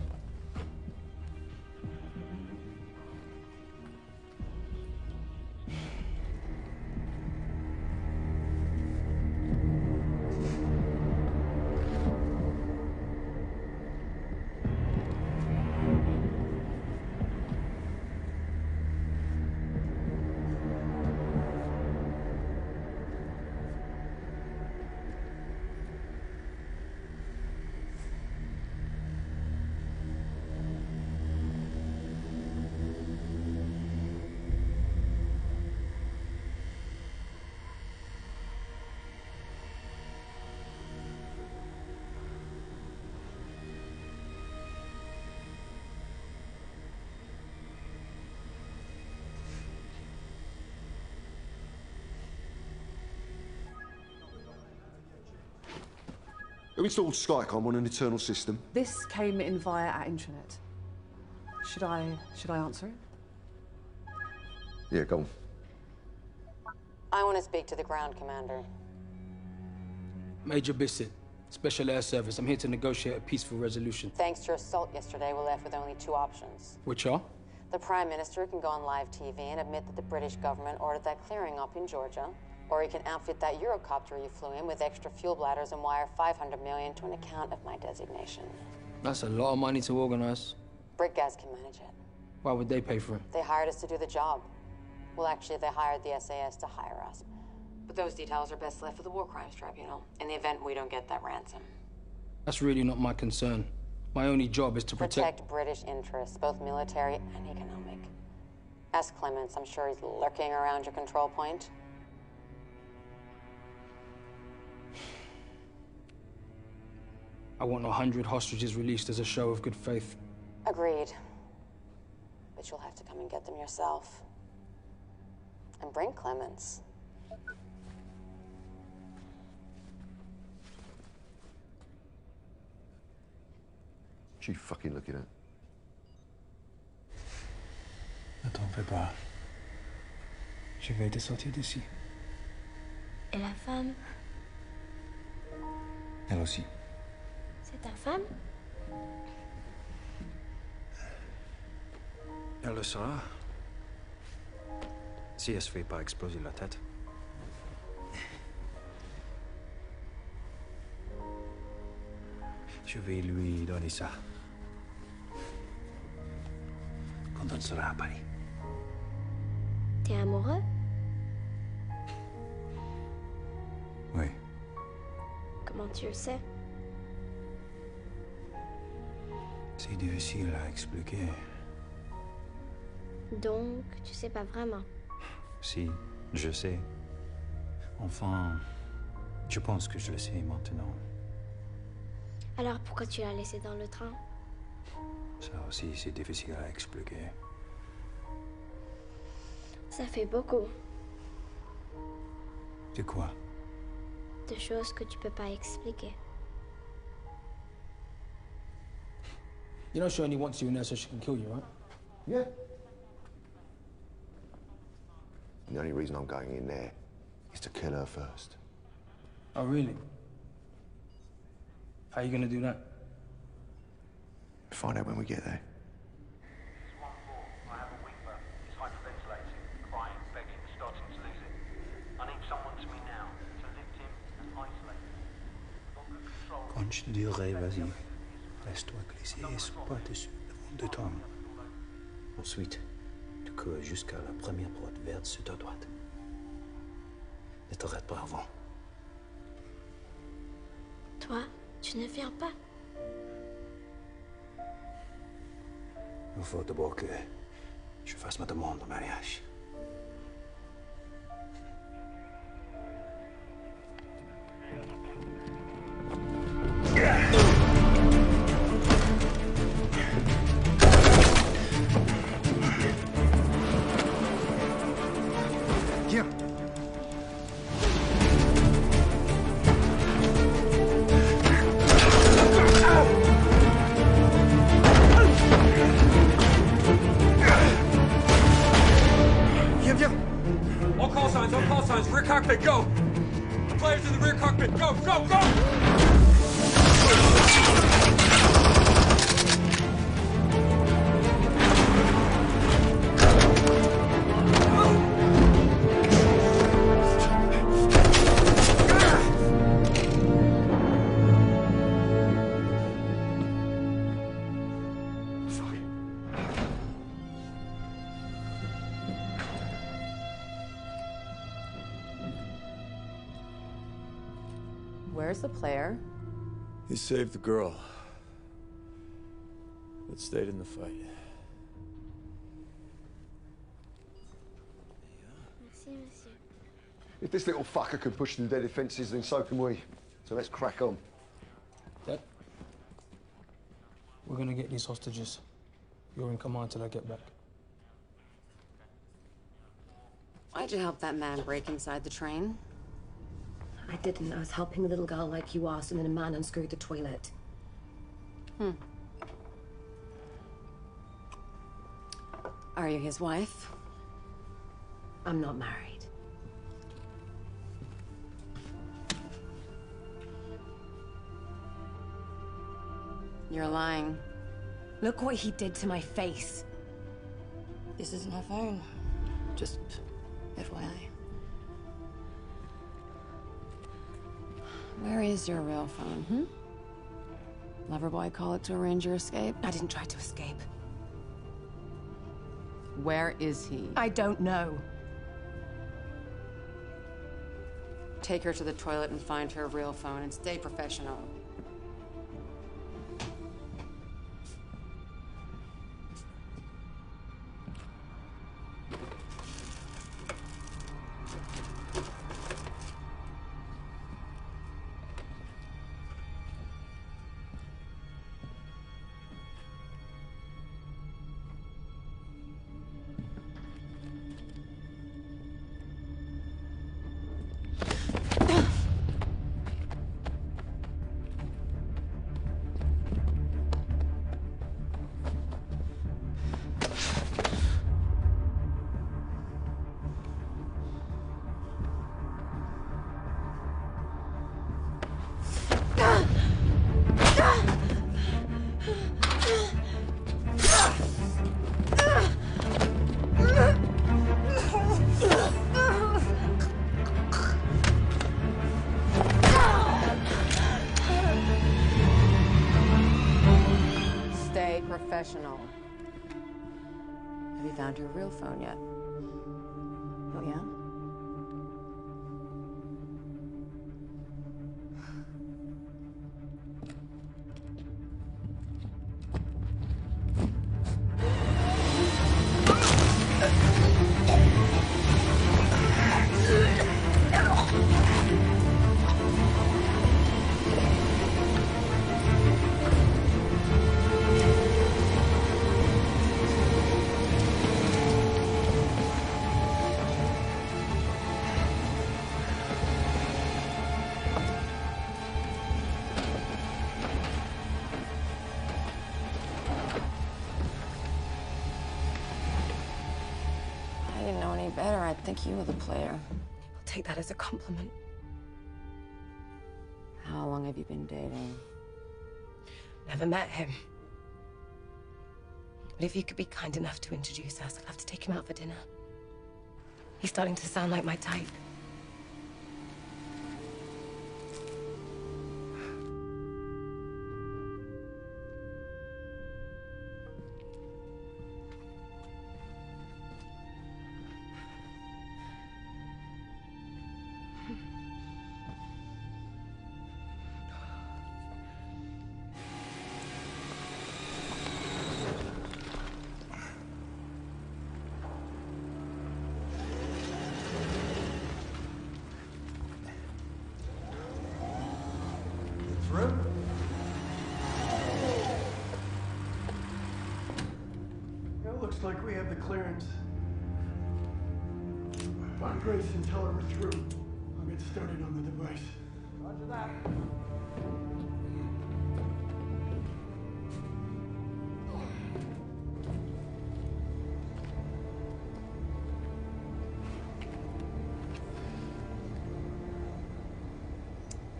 Who installed Skycom on an internal system? This came in via our intranet. Should I answer it? Yeah, go on. I want to speak to the ground commander. Major Bissett, Special Air Service. I'm here to negotiate a peaceful resolution. Thanks to your assault yesterday, we're left with only two options. Which are? The Prime Minister can go on live TV and admit that the British government ordered that clearing up in Georgia, or he can outfit that Eurocopter you flew in with extra fuel bladders and wire $500 million to an account of my designation. That's a lot of money to organize. Brickgas can manage it. Why would they pay for it? They hired us to do the job. Well, actually, they hired the SAS to hire us. But those details are best left for the War Crimes Tribunal, in the event we don't get that ransom. That's really not my concern. My only job is to Protect British interests, both military and economic. Ask Clements, I'm sure he's lurking around your control point. I want 100 hostages released as a show of good faith. Agreed. But you'll have to come and get them yourself. And bring Clements. What you fucking looking at? Ne t'en fais pas. Je vais te sortir d'ici. Et la femme? Elle aussi. C'est ta femme? Elle le sera. Si elle se fait pas exploser la tête. Je vais lui donner ça. Quand on sera à Paris. T'es amoureux? Oui. Comment tu le sais? C'est difficile à expliquer. Donc, tu sais pas vraiment. Si, je sais. Enfin, je pense que je le sais maintenant. Alors pourquoi tu l'as laissé dans le train? Ça aussi, c'est difficile à expliquer. Ça fait beaucoup De quoi? de choses que tu peux pas expliquer. You know she only wants you in there so she can kill you, right? Yeah. The only reason I'm going in there is to kill her first. Oh, really? How are you gonna do that? Find out when we get there. I have a wingman. He's hyperventilating, crying, begging, starting to lose it. I need someone to me now to lift him and isolate him. I've got good control. Quand je te dirai, vas-y, laisse-toi glisser et sois pas dessus devant de Tom. Ensuite, tu cours jusqu'à la première porte verte sur ta droite. Ne t'arrête pas avant. Toi, tu ne viens pas? Il faut d'abord que je fasse ma demande de mariage. Viens. Viens. All call signs, rear cockpit, go! Players in the rear cockpit, go, go, go! Where's the player? He saved the girl, but stayed in the fight. Merci, monsieur. If this little fucker can push through their defences, then so can we. So let's crack on. Dad, we're gonna get these hostages. You're in command till I get back. Why'd you help that man break inside the train? I didn't. I was helping a little girl like you asked, and then a man unscrewed the toilet. Are you his wife? I'm not married. You're lying. Look what he did to my face. This isn't her phone. Just FYI. Where is your real phone, Loverboy call it to arrange your escape? I didn't try to escape. Where is he? I don't know. Take her to the toilet and find her real phone and stay professional. found her real phone yet. Oh, yeah? I didn't know any better. I'd think you were the player. I'll take that as a compliment. How long have you been dating? Never met him. But if you could be kind enough to introduce us, I'd have to take him out for dinner. He's starting to sound like my type. Through? It looks like we have the clearance. Find Grace and tell her we're through. I'll get started on the device. Roger that.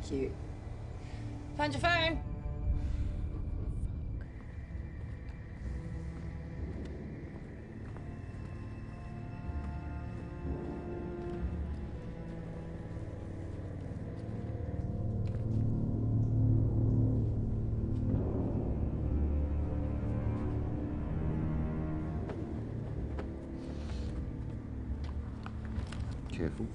Cute. Find your phone. Careful.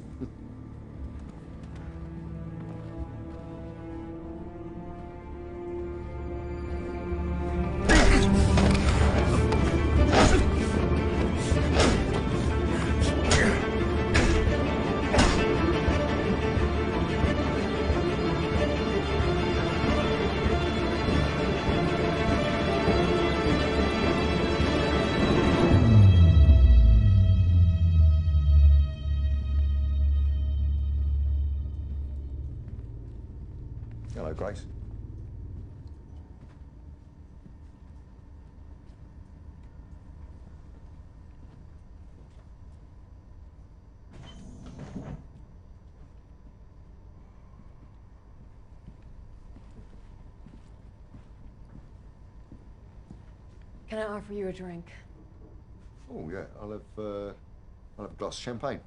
Hello, Grace. Can I offer you a drink? Oh, yeah. I'll have a glass of champagne.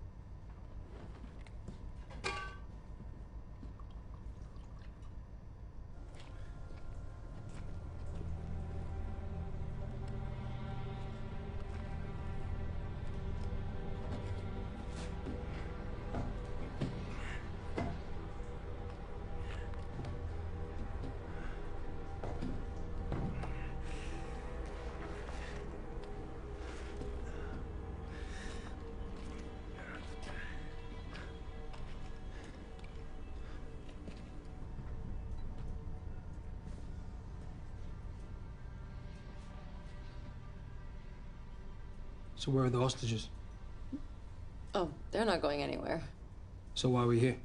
So where are the hostages? Oh, they're not going anywhere. So why are we here?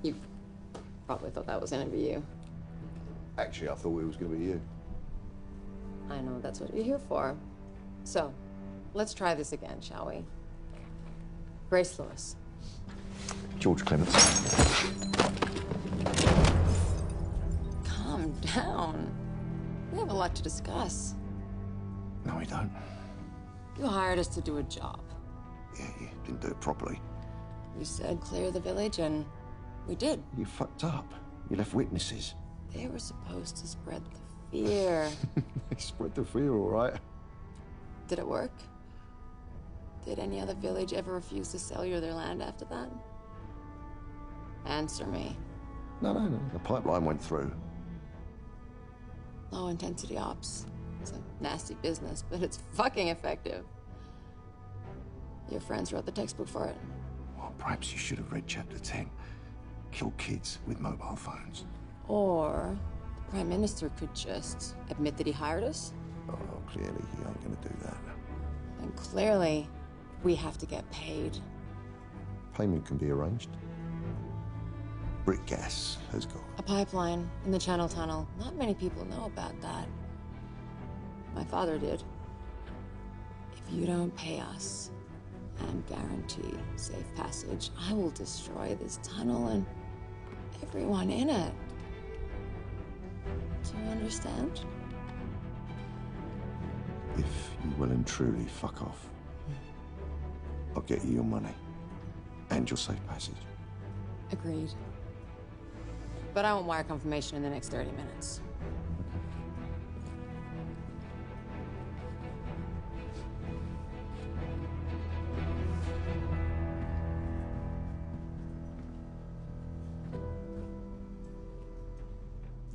You probably thought that was gonna be you. Actually, I thought it was going to be you. I know that's what you're here for. So, let's try this again, shall we? Grace Lewis. George Clements. Calm down. We have a lot to discuss. No, we don't. You hired us to do a job. Yeah, you didn't do it properly. You said clear the village, and we did. You fucked up. You left witnesses. They were supposed to spread the fear. They spread the fear, all right. Did it work? Did any other village ever refuse to sell you their land after that? Answer me. No. The pipeline went through. Low-intensity ops. It's a nasty business, but it's fucking effective. Your friends wrote the textbook for it. Well, perhaps you should have read Chapter 10. Kill kids with mobile phones. Or the Prime Minister could just admit that he hired us. Oh, clearly he ain't gonna do that. And clearly, we have to get paid. Payment can be arranged. Brick gas has got. A pipeline in the Channel Tunnel. Not many people know about that. My father did. If you don't pay us and guarantee safe passage, I will destroy this tunnel and everyone in it. Do you understand? If you will and truly fuck off, I'll get you your money and your safe passage. Agreed. But I want wire confirmation in the next 30 minutes.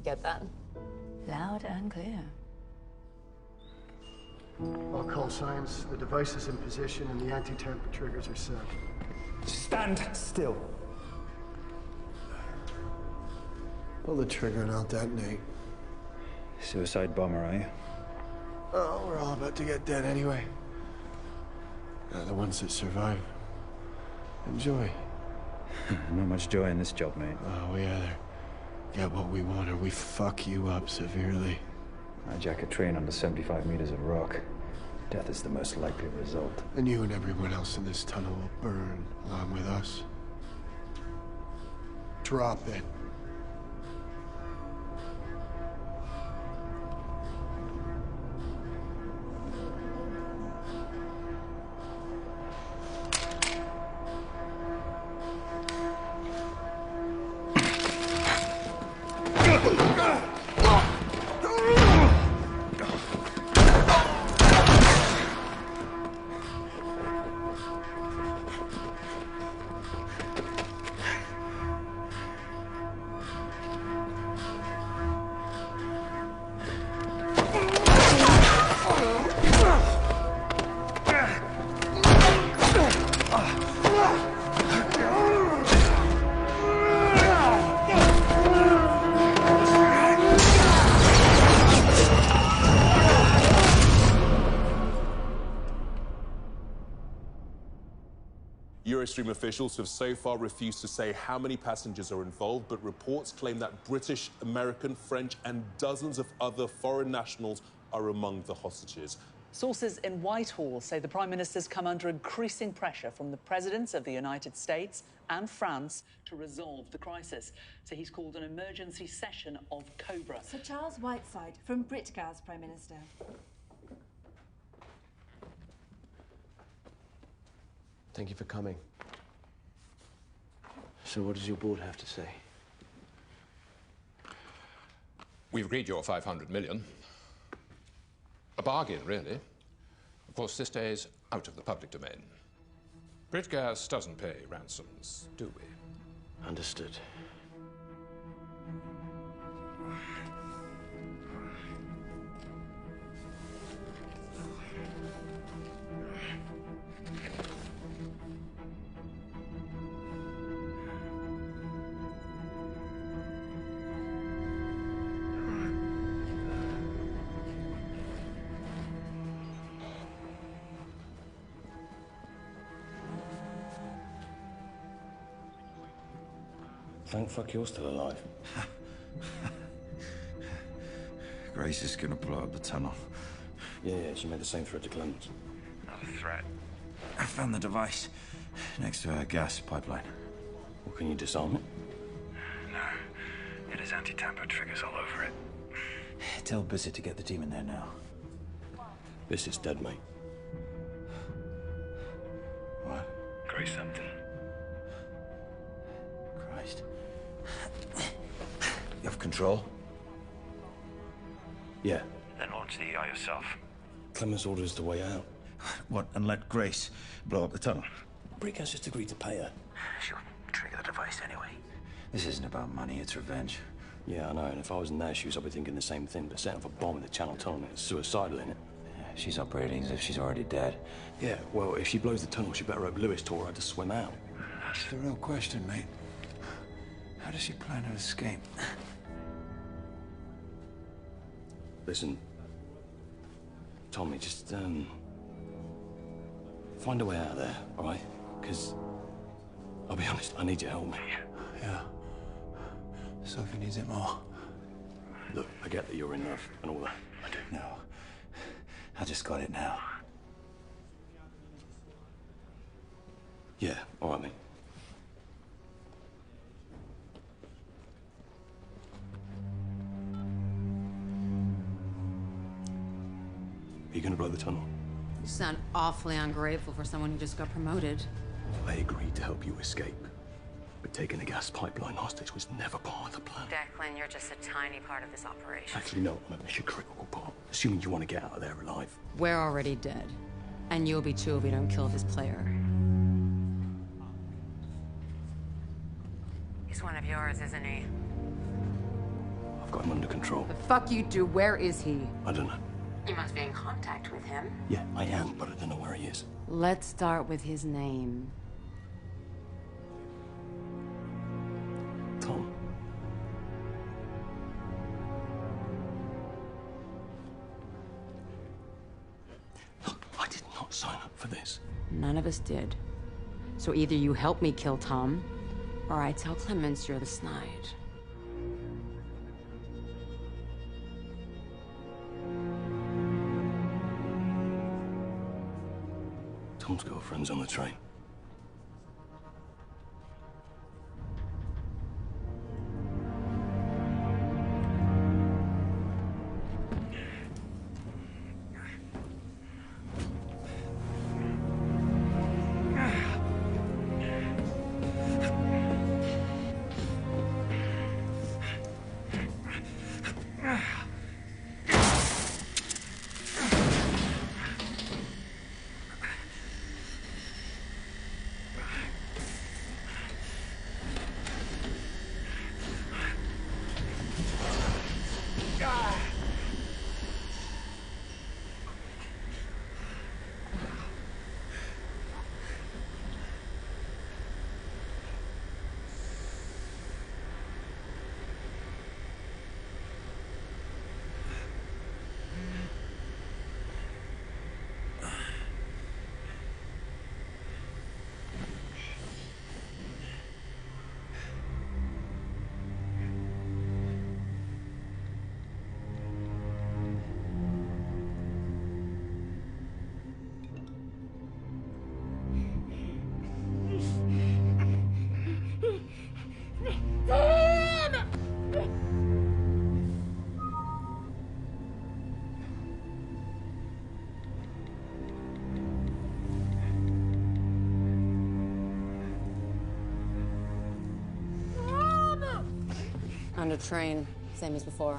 Get that? Loud and clear. All call signs, the device is in position and the anti-tamper triggers are set. Stand still. Pull the trigger and I'll detonate. Suicide bomber, are you? Oh, we're all about to get dead anyway. The ones that survive. Enjoy. Not much joy in this job, mate. Oh, we either get what we want or we fuck you up severely. Hijack a train under 75 meters of rock. Death is the most likely result. And you and everyone else in this tunnel will burn along with us. Drop it. Eurostream officials have so far refused to say how many passengers are involved, but reports claim that British, American, French, and dozens of other foreign nationals are among the hostages. Sources in Whitehall say the Prime Minister's come under increasing pressure from the presidents of the United States and France to resolve the crisis. So he's called an emergency session of Cobra. Sir Charles Whiteside from Britgaz, Prime Minister. Thank you for coming. So what does your board have to say? We've agreed your 500 million. A bargain, really. Of course, this stays out of the public domain. Britgaz doesn't pay ransoms, do we? Understood. Thank fuck you're still alive. Grace is gonna blow up the tunnel. Yeah, she made the same threat to Clemens. Not a threat. I found the device next to her gas pipeline. Well, can you disarm it? No. It has anti-tamper triggers all over it. Tell Bissett to get the team in there now. Bissett's dead, mate. What? Grace empty. Christ. control? Yeah. Then launch the EI yourself. Clemens orders the way out. What, and let Grace blow up the tunnel? Brick has just agreed to pay her. She'll trigger the device anyway. This isn't about money, it's revenge. Yeah, I know, and if I was in their shoes, I'd be thinking the same thing, but setting off a bomb in the Channel Tunnel is suicidal, isn't it? Yeah, she's operating as if she's already dead. Yeah, well, if she blows the tunnel, she better hope Lewis taught her to swim out. That's the real question, mate. How does she plan to escape? Listen, Tommy, just, find a way out of there, all right? Because, I'll be honest, I need your help, mate. Yeah. Sophie needs it more. Look, I get that you're in love and all that. I do. No. I just got it now. Yeah, all right, mate. Are you gonna blow the tunnel? You sound awfully ungrateful for someone who just got promoted. I agreed to help you escape. But taking a gas pipeline hostage was never part of the plan. Declan, you're just a tiny part of this operation. Actually, no, I'm a mission-critical part. Assuming you want to get out of there alive. We're already dead. And you'll be too if we don't kill this player. He's one of yours, isn't he? I've got him under control. The fuck you do? Where is he? I don't know. You must be in contact with him. Yeah, I am, but I don't know where he is. Let's start with his name. Tom. Look, I did not sign up for this. None of us did. So either you help me kill Tom, or I tell Clemens you're the snide. Tom's girlfriend's on the train. Under train, same as before.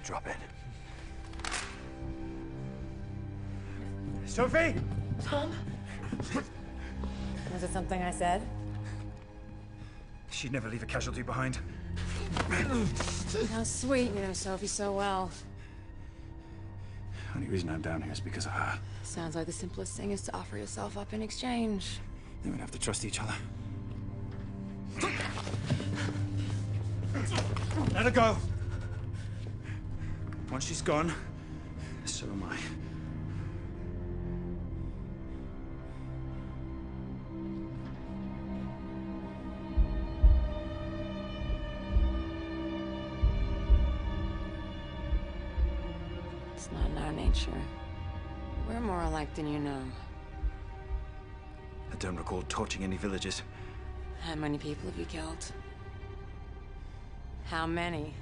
Drop it. Sophie! Tom? Was it something I said? She'd never leave a casualty behind. How sweet. You know Sophie so well. Only reason I'm down here is because of her. Sounds like the simplest thing is to offer yourself up in exchange. Then we'd have to trust each other. Let her go! Once she's gone, so am I. It's not in our nature. We're more alike than you know. I don't recall torching any villages. How many people have you killed? How many?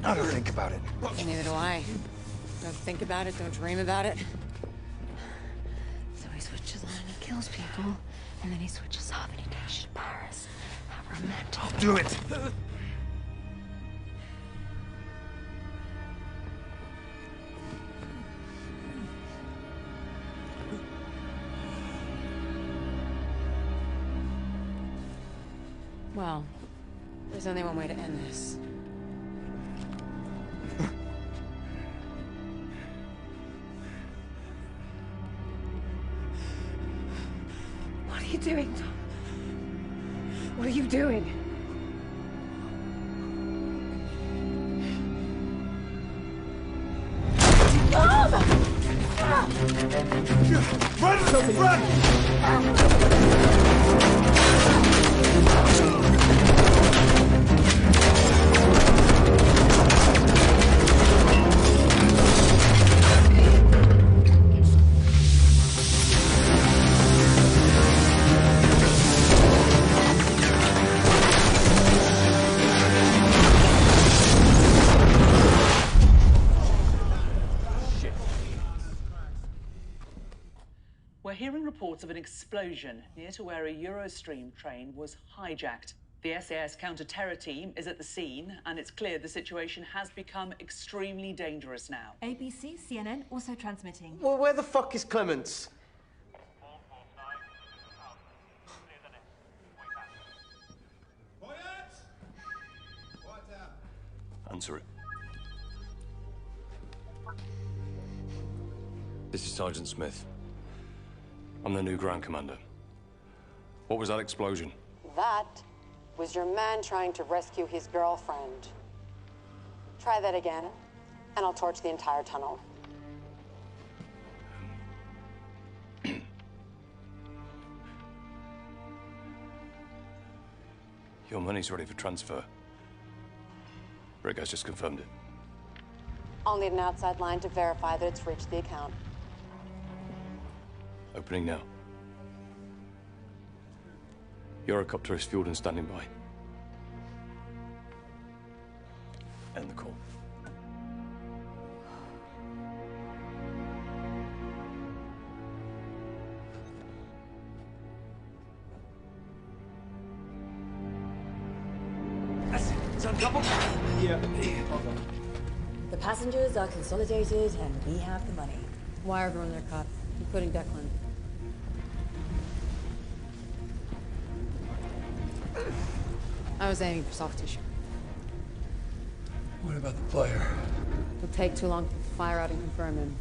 I don't think about it. Neither do I. Don't think about it, don't dream about it. So he switches on and he kills people, and then he switches off and he takes you to Paris. How romantic. I'll do it! Well, there's only one way to end this. What are you doing, Tom? What are you doing? We're hearing reports of an explosion near to where a Eurostream train was hijacked. The SAS counter-terror team is at the scene, and it's clear the situation has become extremely dangerous now. ABC, CNN also transmitting. Well, where the fuck is Clements? Answer it. This is Sergeant Smith. I'm the new ground commander. What was that explosion? That was your man trying to rescue his girlfriend. Try that again, and I'll torch the entire tunnel. Your money's ready for transfer. Rick has just confirmed it. I'll need an outside line to verify that it's reached the account. Opening now. Eurocopter is fueled and standing by. End the call. It's uncoupled? Yeah. The passengers are consolidated and we have the money. Wire everyone their cut, including Declan. I was aiming for soft tissue. What about the player? It'll take too long to fire out and confirm him.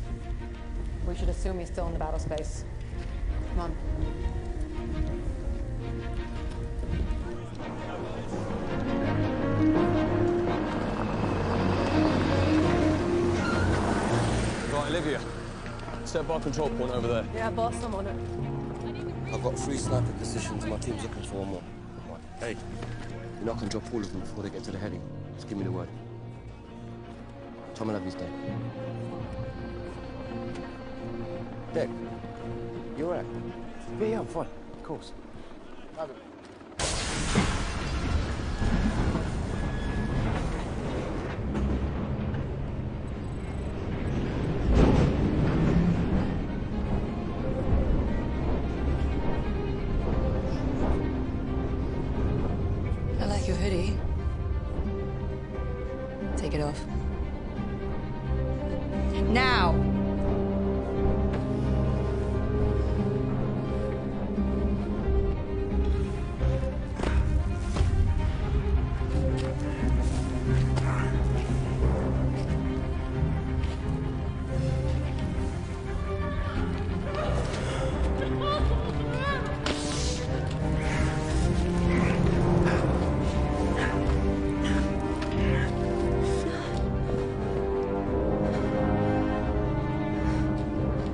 We should assume he's still in the battle space. Come on. Right, Olivia. Step by control point over there. Yeah, boss, I'm on it. I've got 3 sniper positions. My team's looking for one more. Right. Hey, you're not going to drop all of them before they get to the heading. Just give me the word. Tom and Abby's dead. Dead? You all right? Yeah, I'm fine. Of course. I like your hoodie. Take it off. Now!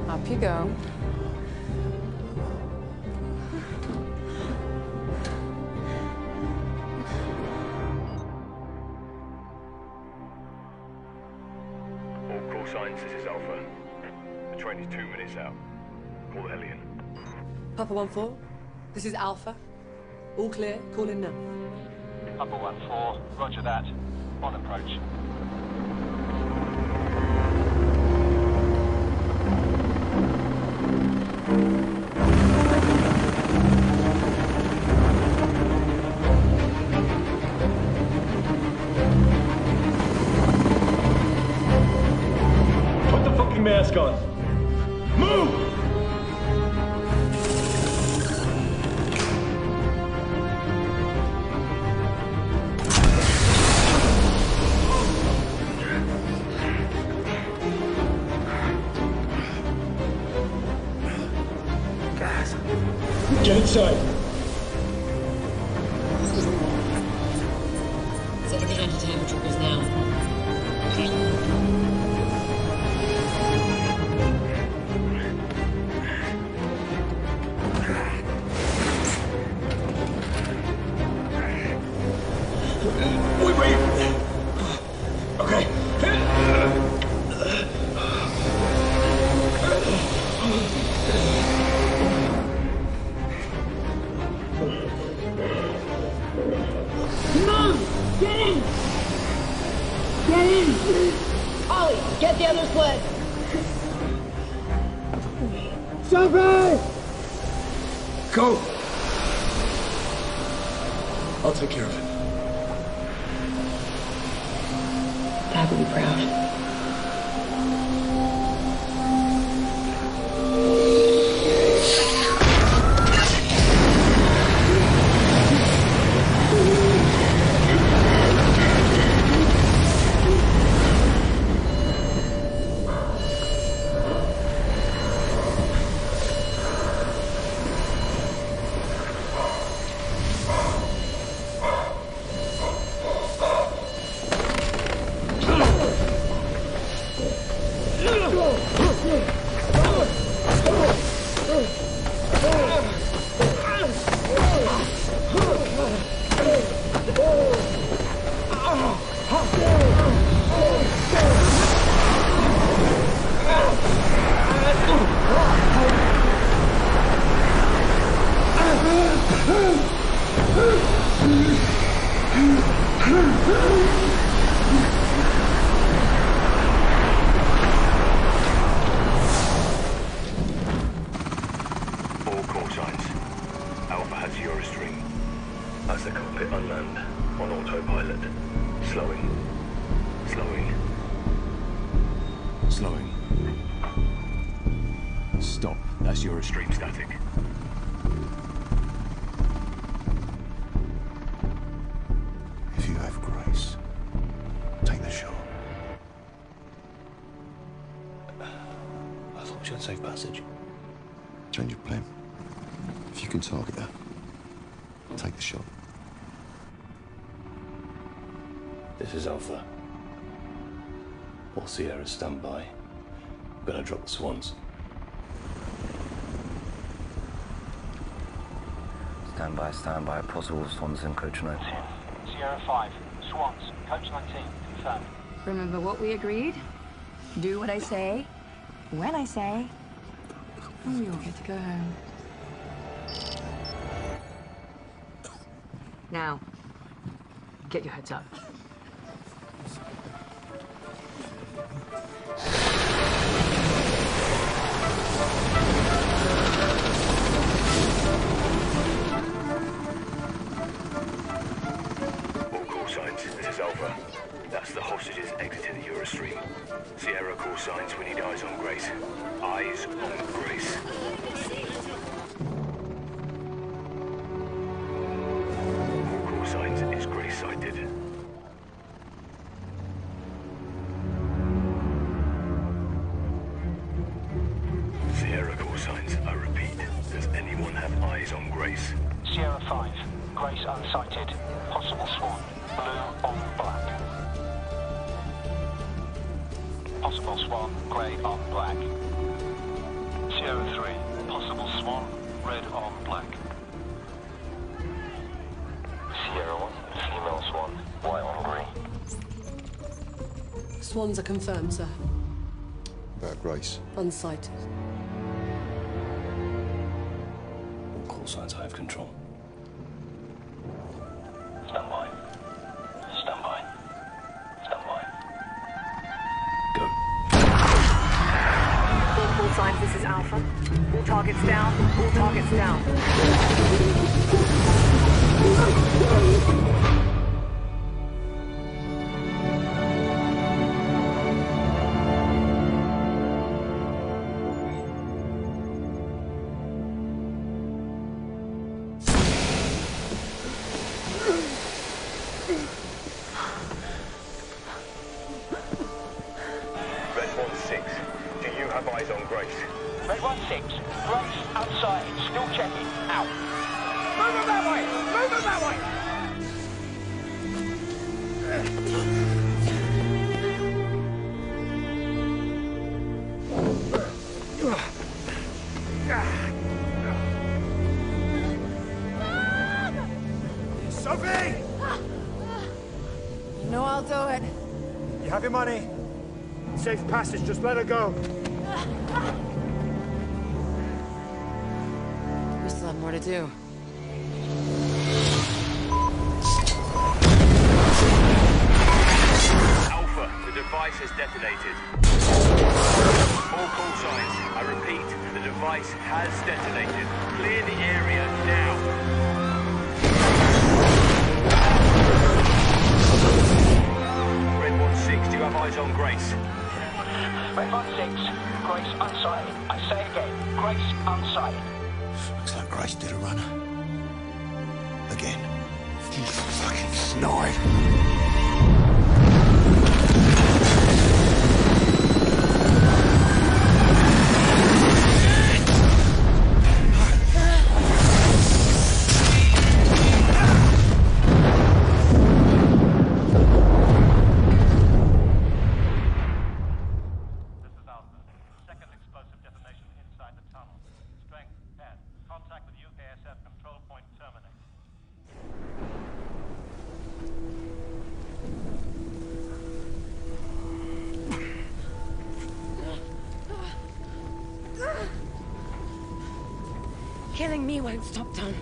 Up you go. train is 2 minutes out. Call the heli in. Papa 1-4, this is Alpha. All clear, call in now. Papa 1-4, roger that. On approach. Put the fucking mask on. Move! Get inside. Set the entertainment troopers now. Wait. Okay. Move! Get in! Get in! Ollie, get the other sled! Sophie! Go! I'll take care of it. Dad will be proud. All call signs. Alpha has Eurostream. As the cockpit unmanned, on autopilot. Slowing. Stop. That's Eurostream static. If you have grace, take the shot. I thought we had safe passage. Change of plan. If you can target her, take the shot. This is Alpha. All Sierra stand by. Gonna drop the swans. Stand by. Possible swans in coach 19. Sierra 5, Swans, coach 19, confirmed. Remember what we agreed? Do what I say, when I say, and we all get to go home. Now, get your heads up. All call signs. This is Alpha. That's the hostages exiting the Eurostream. Sierra call signs. We need eyes on Grace. Eyes on Grace. All call signs. Is Grace sighted? Sierra call signs. I repeat. Does anyone have eyes on Grace? Sierra 5, Grace unsighted. Possible Swan, blue on black. Possible Swan, grey on black. Sierra 3, possible Swan, red on black. Sierra 1, female Swan, white on grey. Swans are confirmed, sir. About Grace? Unsighted. All call signs I have control. Stand by. Stand by. Stand by. Go. All call signs, this is Alpha. All targets down. All targets down. Red 1-6, do you have eyes on Grace? Red 1-6, Grace outside, still checking, out. Move him that way! Move him that way! Sophie! You know I'll do it. You have your money. Safe passage, just let her go. We still have more to do. Alpha, the device has detonated. All call signs, I repeat, the device has detonated. Clear the area now. Red 1-6, do you have eyes on Grace? Red 1-6, Grace unsighted. I say again, Grace unsighted. Looks like Grace did a runner. Again. You fucking snide. Killing me won't stop Tom.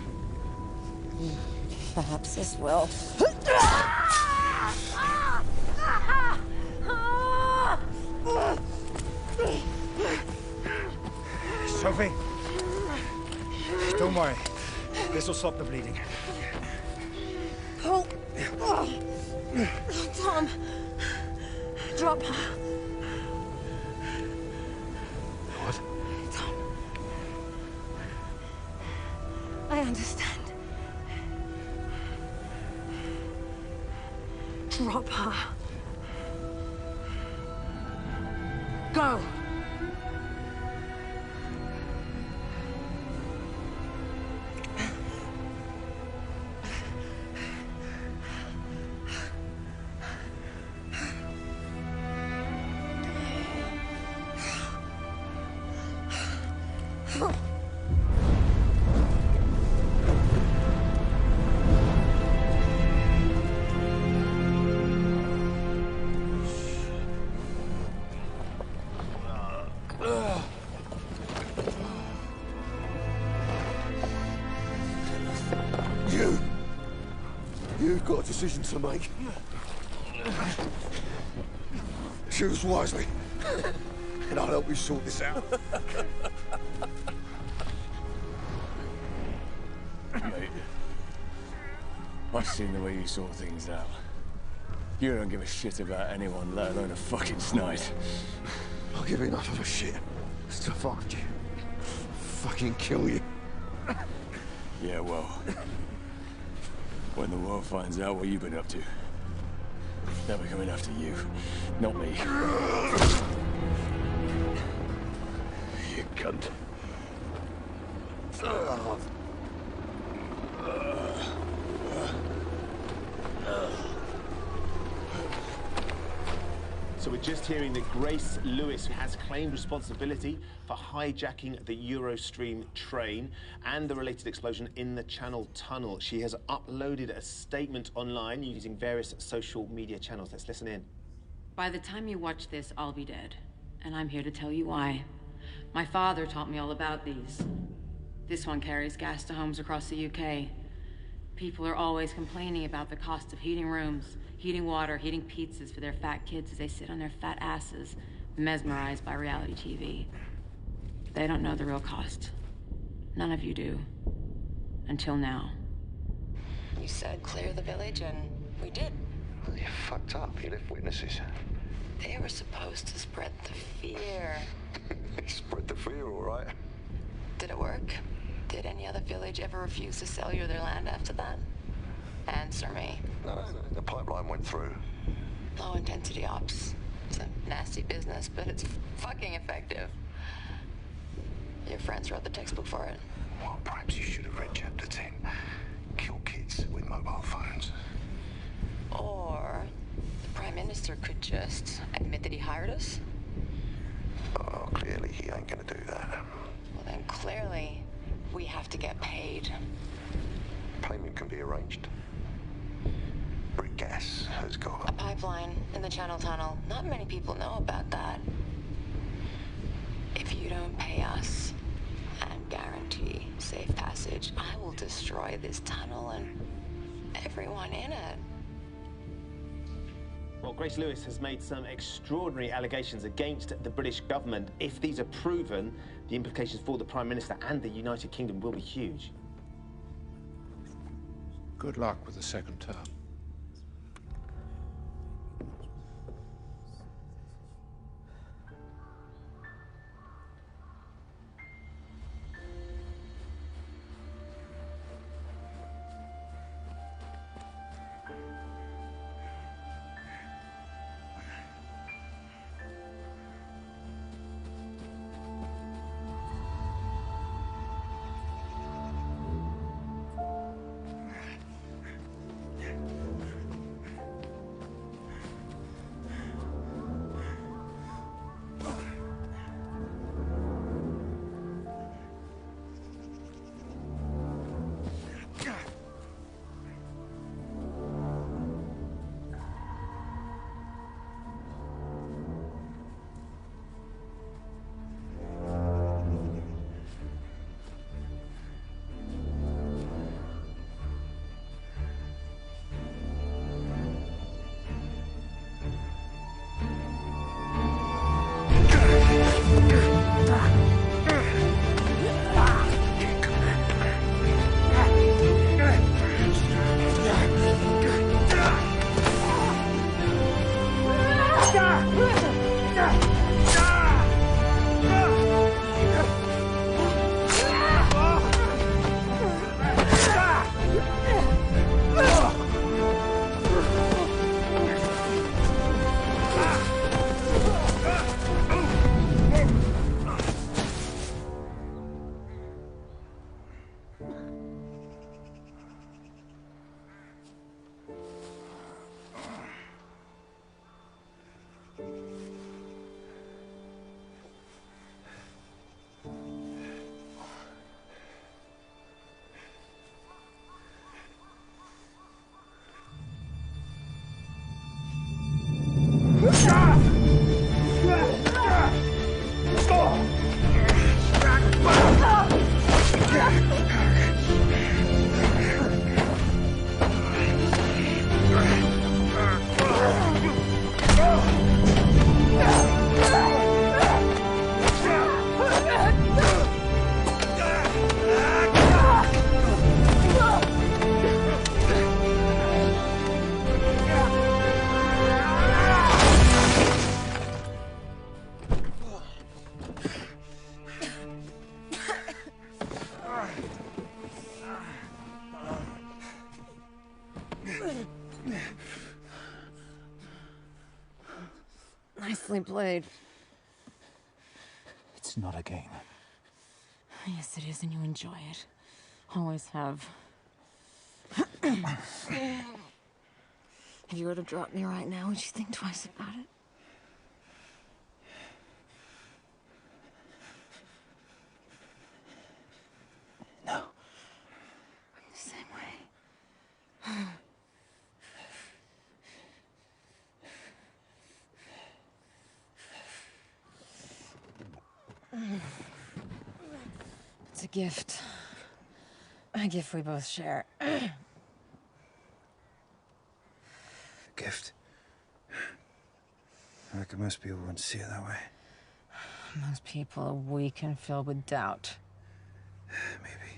Perhaps this will. Sophie, don't worry. This will stop the bleeding. Oh. Tom. Drop her. What? Tom. I understand. Drop her. Go. You've got a decision to make. Choose wisely, and I'll help you sort this out. Mate, I've seen the way you sort things out. You don't give a shit about anyone, let alone a fucking snide. I'll give enough of a shit to find you. Fucking kill you. Yeah, well, when the world finds out what you've been up to, they'll be coming after you, not me. You cunt. So we're just hearing that Grace Lewis has claimed responsibility for hijacking the Eurostream train and the related explosion in the Channel Tunnel. She has uploaded a statement online using various social media channels. Let's listen in. By the time you watch this, I'll be dead. And I'm here to tell you why. My father taught me all about these. This one carries gas to homes across the UK. People are always complaining about the cost of heating rooms, heating water, heating pizzas for their fat kids as they sit on their fat asses, mesmerized by reality TV. They don't know the real cost. None of you do. Until now. You said clear the village, and we did. You fucked up. You left witnesses. They were supposed to spread the fear. Spread the fear, all right. Did it work? Did any other village ever refuse to sell you their land after that? Answer me. No, the pipeline went through. Low-intensity ops. It's a nasty business, but it's fucking effective. Your friends wrote the textbook for it. Well, perhaps you should have read chapter 10. Kill kids with mobile phones. Or the Prime Minister could just admit that he hired us. Oh, clearly he ain't gonna do that. Well, then clearly we have to get paid. Payment can be arranged. Brick Gas has got A pipeline in the Channel Tunnel. Not many people know about that. If you don't pay us and guarantee safe passage, I will destroy this tunnel and everyone in it. Well, Grace Lewis has made some extraordinary allegations against the British government. If these are proven, the implications for the Prime Minister and the United Kingdom will be huge. Good luck with the second term. Nicely played. It's not a game. Yes, it is, and you enjoy it. Always have. If you were to drop me right now, would you think twice about it? No. I'm the same way. It's a gift. A gift we both share. Gift. I reckon most people wouldn't see it that way. Most people are weak and filled with doubt. Maybe.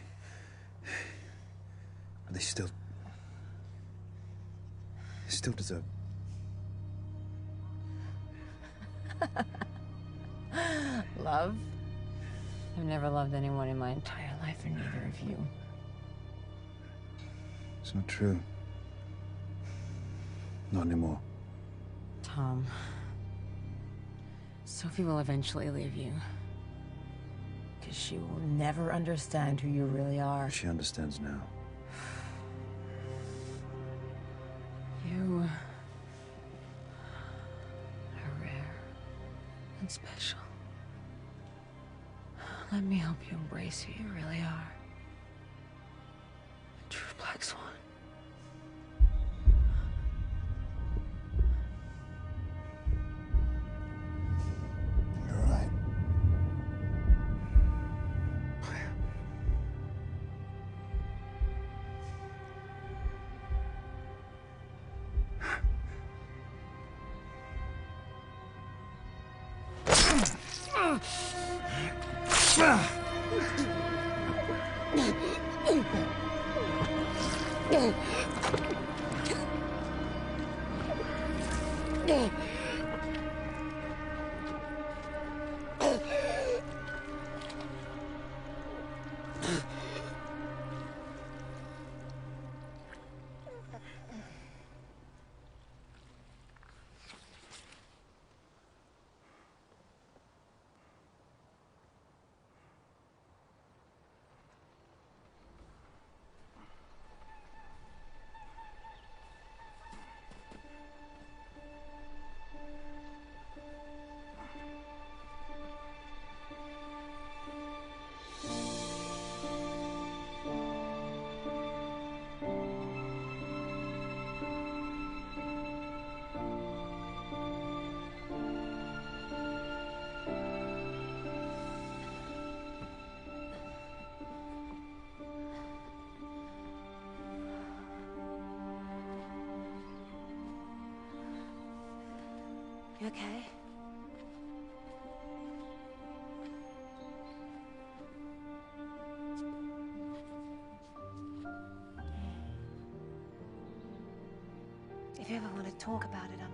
But they still deserve. Love? I've never loved anyone in my entire life, and neither of you. It's not true. Not anymore. Tom. Sophie will eventually leave you. Because she will never understand who you really are. She understands now. You are rare and special. Let me help you embrace who you really are. A true black swan. You're right. You okay? If you ever want to talk about it, I'm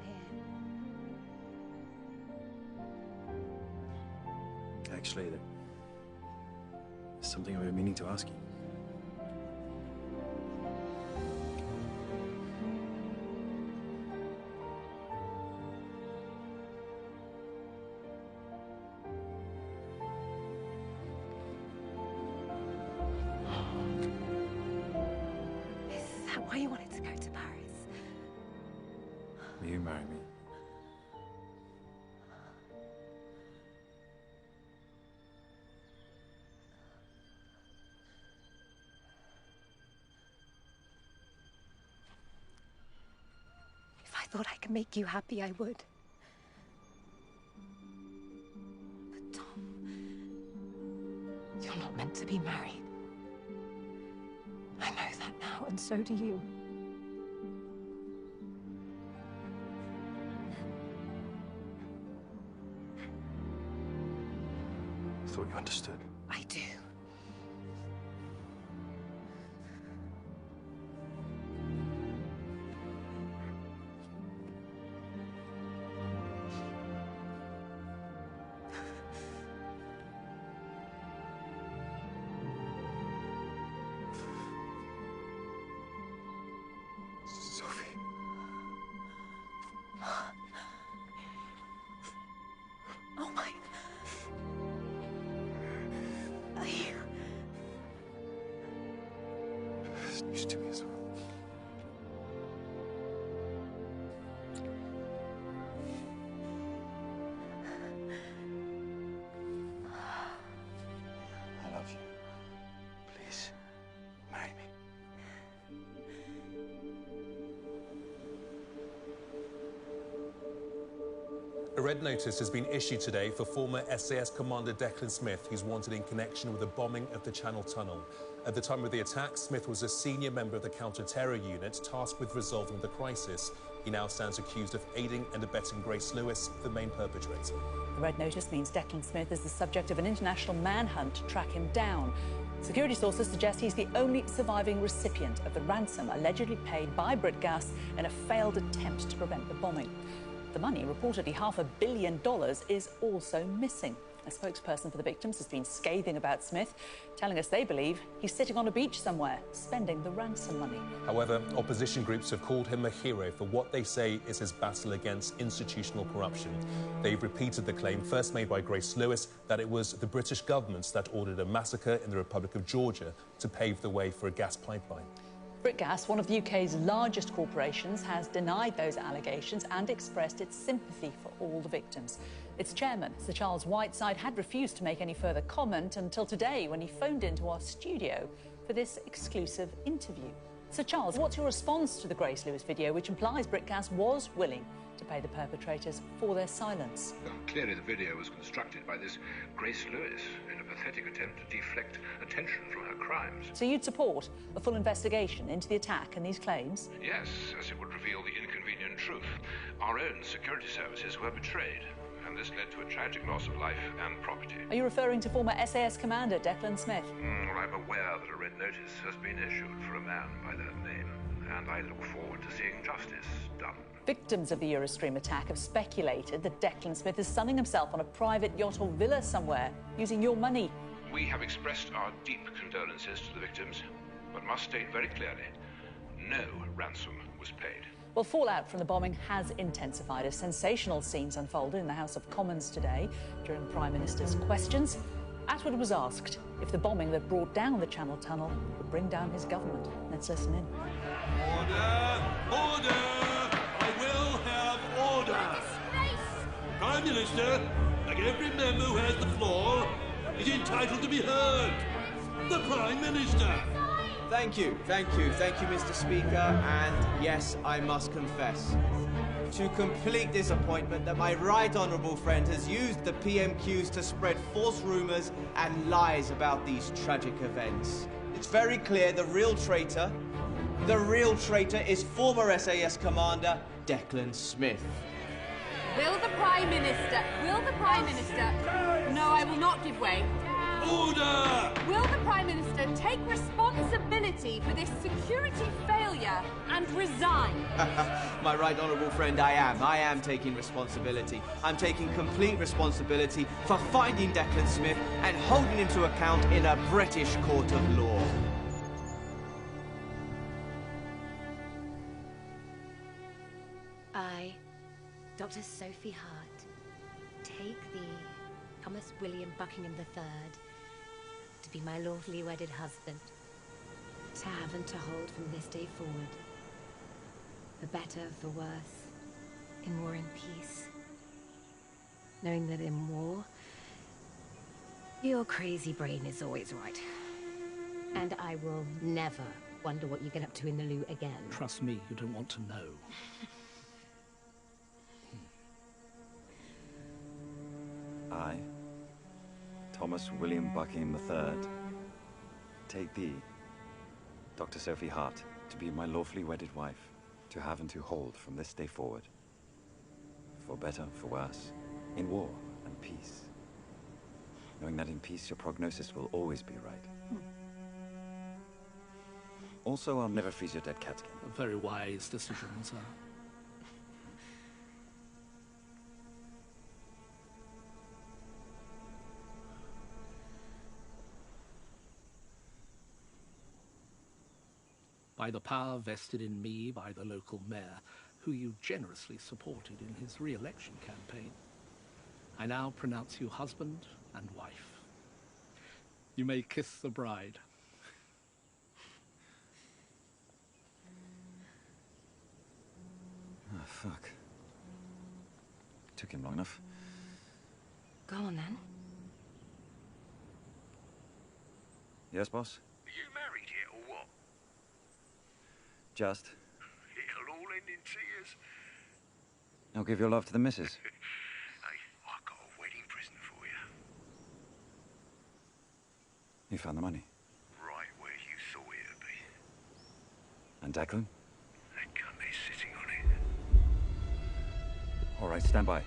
here. Actually, there's something I've been meaning to ask you. Is that why you wanted to go to Paris? Will you marry me? If I thought I could make you happy, I would. But Tom, you're not meant to be married. I know that now, and so do you. I thought you understood. I do. Sophie. Oh my. Are you? It's news to me as well. I love you. Please, marry me. red notice has been issued today for former SAS Commander Declan Smith, who's wanted in connection with the bombing of the Channel Tunnel. At the time of the attack, Smith was a senior member of the counter-terror unit tasked with resolving the crisis. He now stands accused of aiding and abetting Grace Lewis, the main perpetrator. The red notice means Declan Smith is the subject of an international manhunt to track him down. Security sources suggest he's the only surviving recipient of the ransom allegedly paid by Britgas in a failed attempt to prevent the bombing. The money, reportedly $500 million, is also missing. A spokesperson for the victims has been scathing about Smith, telling us they believe he's sitting on a beach somewhere, spending the ransom money. However, opposition groups have called him a hero for what they say is his battle against institutional corruption. They've repeated the claim first made by Grace Lewis that it was the British government that ordered a massacre in the Republic of Georgia to pave the way for a gas pipeline. Britgas, one of the UK's largest corporations, has denied those allegations and expressed its sympathy for all the victims. Its chairman, Sir Charles Whiteside, had refused to make any further comment until today when he phoned into our studio for this exclusive interview. Sir Charles, what's your response to the Grace Lewis video, which implies Britgas was willing to pay the perpetrators for their silence? Clearly the video was constructed by this Grace Lewis in a pathetic attempt to deflect attention from her crimes. So you'd support a full investigation into the attack and these claims? Yes, as it would reveal the inconvenient truth. Our own security services were betrayed, and this led to a tragic loss of life and property. Are you referring to former SAS Commander Declan Smith? Well, I'm aware that a red notice has been issued for a man by that name, and I look forward to seeing justice done. Victims of the Eurostream attack have speculated that Declan Smith is sunning himself on a private yacht or villa somewhere, using your money. We have expressed our deep condolences to the victims, but must state very clearly, no ransom was paid. Well, fallout from the bombing has intensified as sensational scenes unfolded in the House of Commons today during the Prime Minister's questions. Atwood was asked if the bombing that brought down the Channel Tunnel would bring down his government. Let's listen in. Order! Order! I will have order! Prime Minister, like every member who has the floor, is entitled to be heard. The Prime Minister! Thank you, Mr. Speaker, and yes, I must confess to complete disappointment that my right honourable friend has used the PMQs to spread false rumours and lies about these tragic events. It's very clear the real traitor is former SAS Commander Declan Smith. Will the Prime Minister? No, I will not give way. Order! Will the Prime Minister take responsibility for this security failure and resign? My right honourable friend, I am taking responsibility. I'm taking complete responsibility for finding Declan Smith and holding him to account in a British court of law. I, Dr. Sophie Hart, take thee, Thomas William Buckingham III, to be my lawfully wedded husband, to have and to hold from this day forward, for better, for worse, in war and peace, knowing that in war, your crazy brain is always right, and I will never wonder what you get up to in the loo again. Trust me, you don't want to know. I, Thomas William Buckingham III, take thee, Dr. Sophie Hart, to be my lawfully wedded wife, to have and to hold from this day forward, for better, for worse, in war and peace, knowing that in peace your prognosis will always be right. Also, I'll never freeze your dead cat again. A very wise decision, sir. By the power vested in me by the local mayor, who you generously supported in his re-election campaign, I now pronounce you husband and wife. You may kiss the bride. Ah, fuck. Took him long enough. Go on, then. Yes, boss? Are you married yet, or what? Just. It'll all end in tears. I'll give your love to the missus. You found the money. Right where you thought it'd be. And Declan? That company's sitting on it. All right, stand by.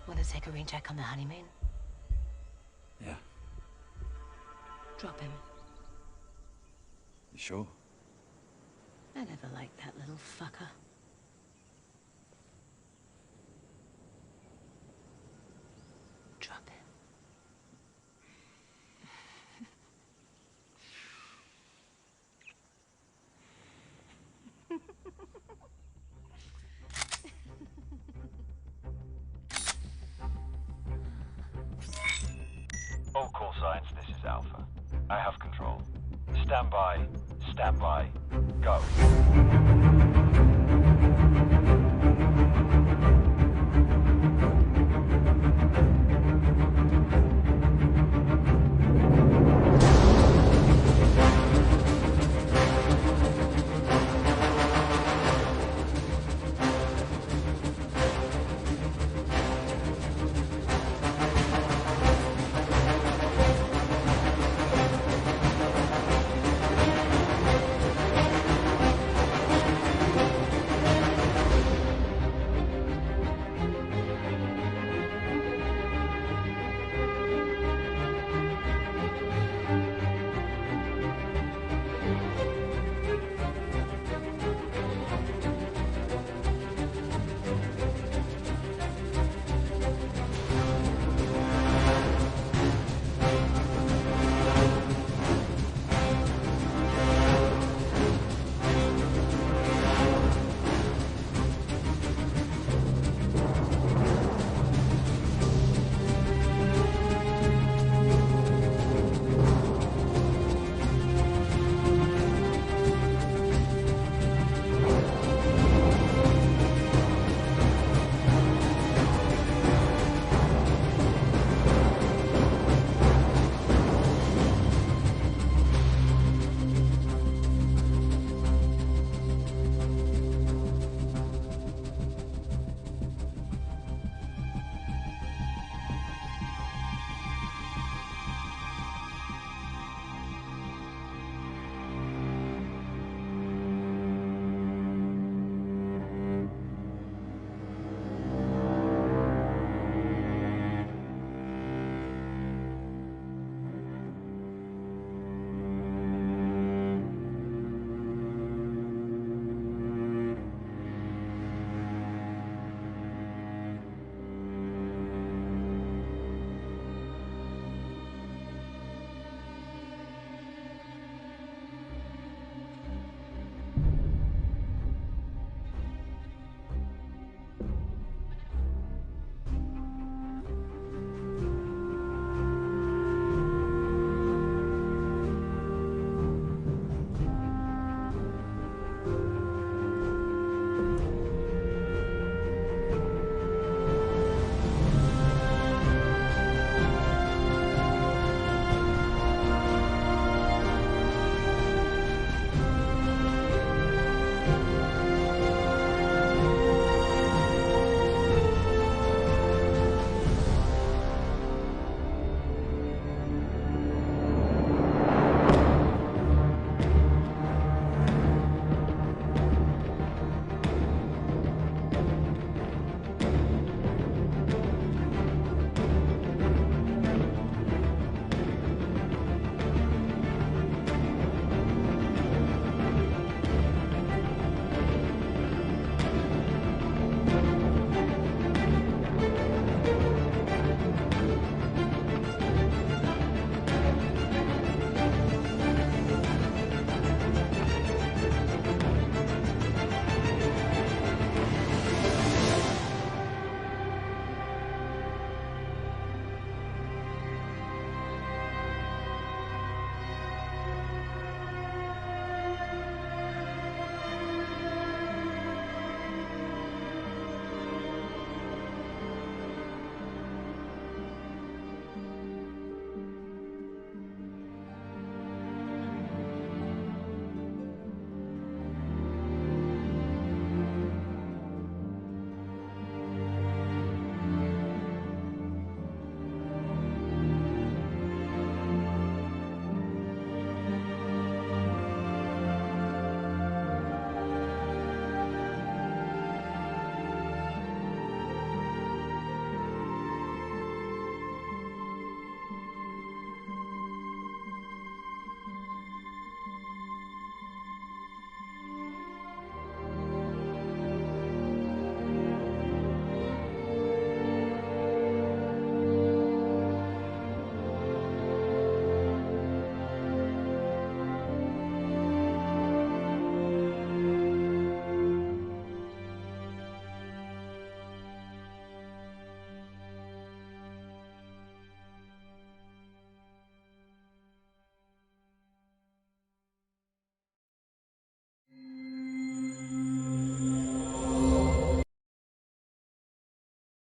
Want to take a rain check on the honeymoon? Yeah. Drop him. You sure? I never liked that little fucker. Drop him. All call signs, this is Alpha. I have control. Stand by, go.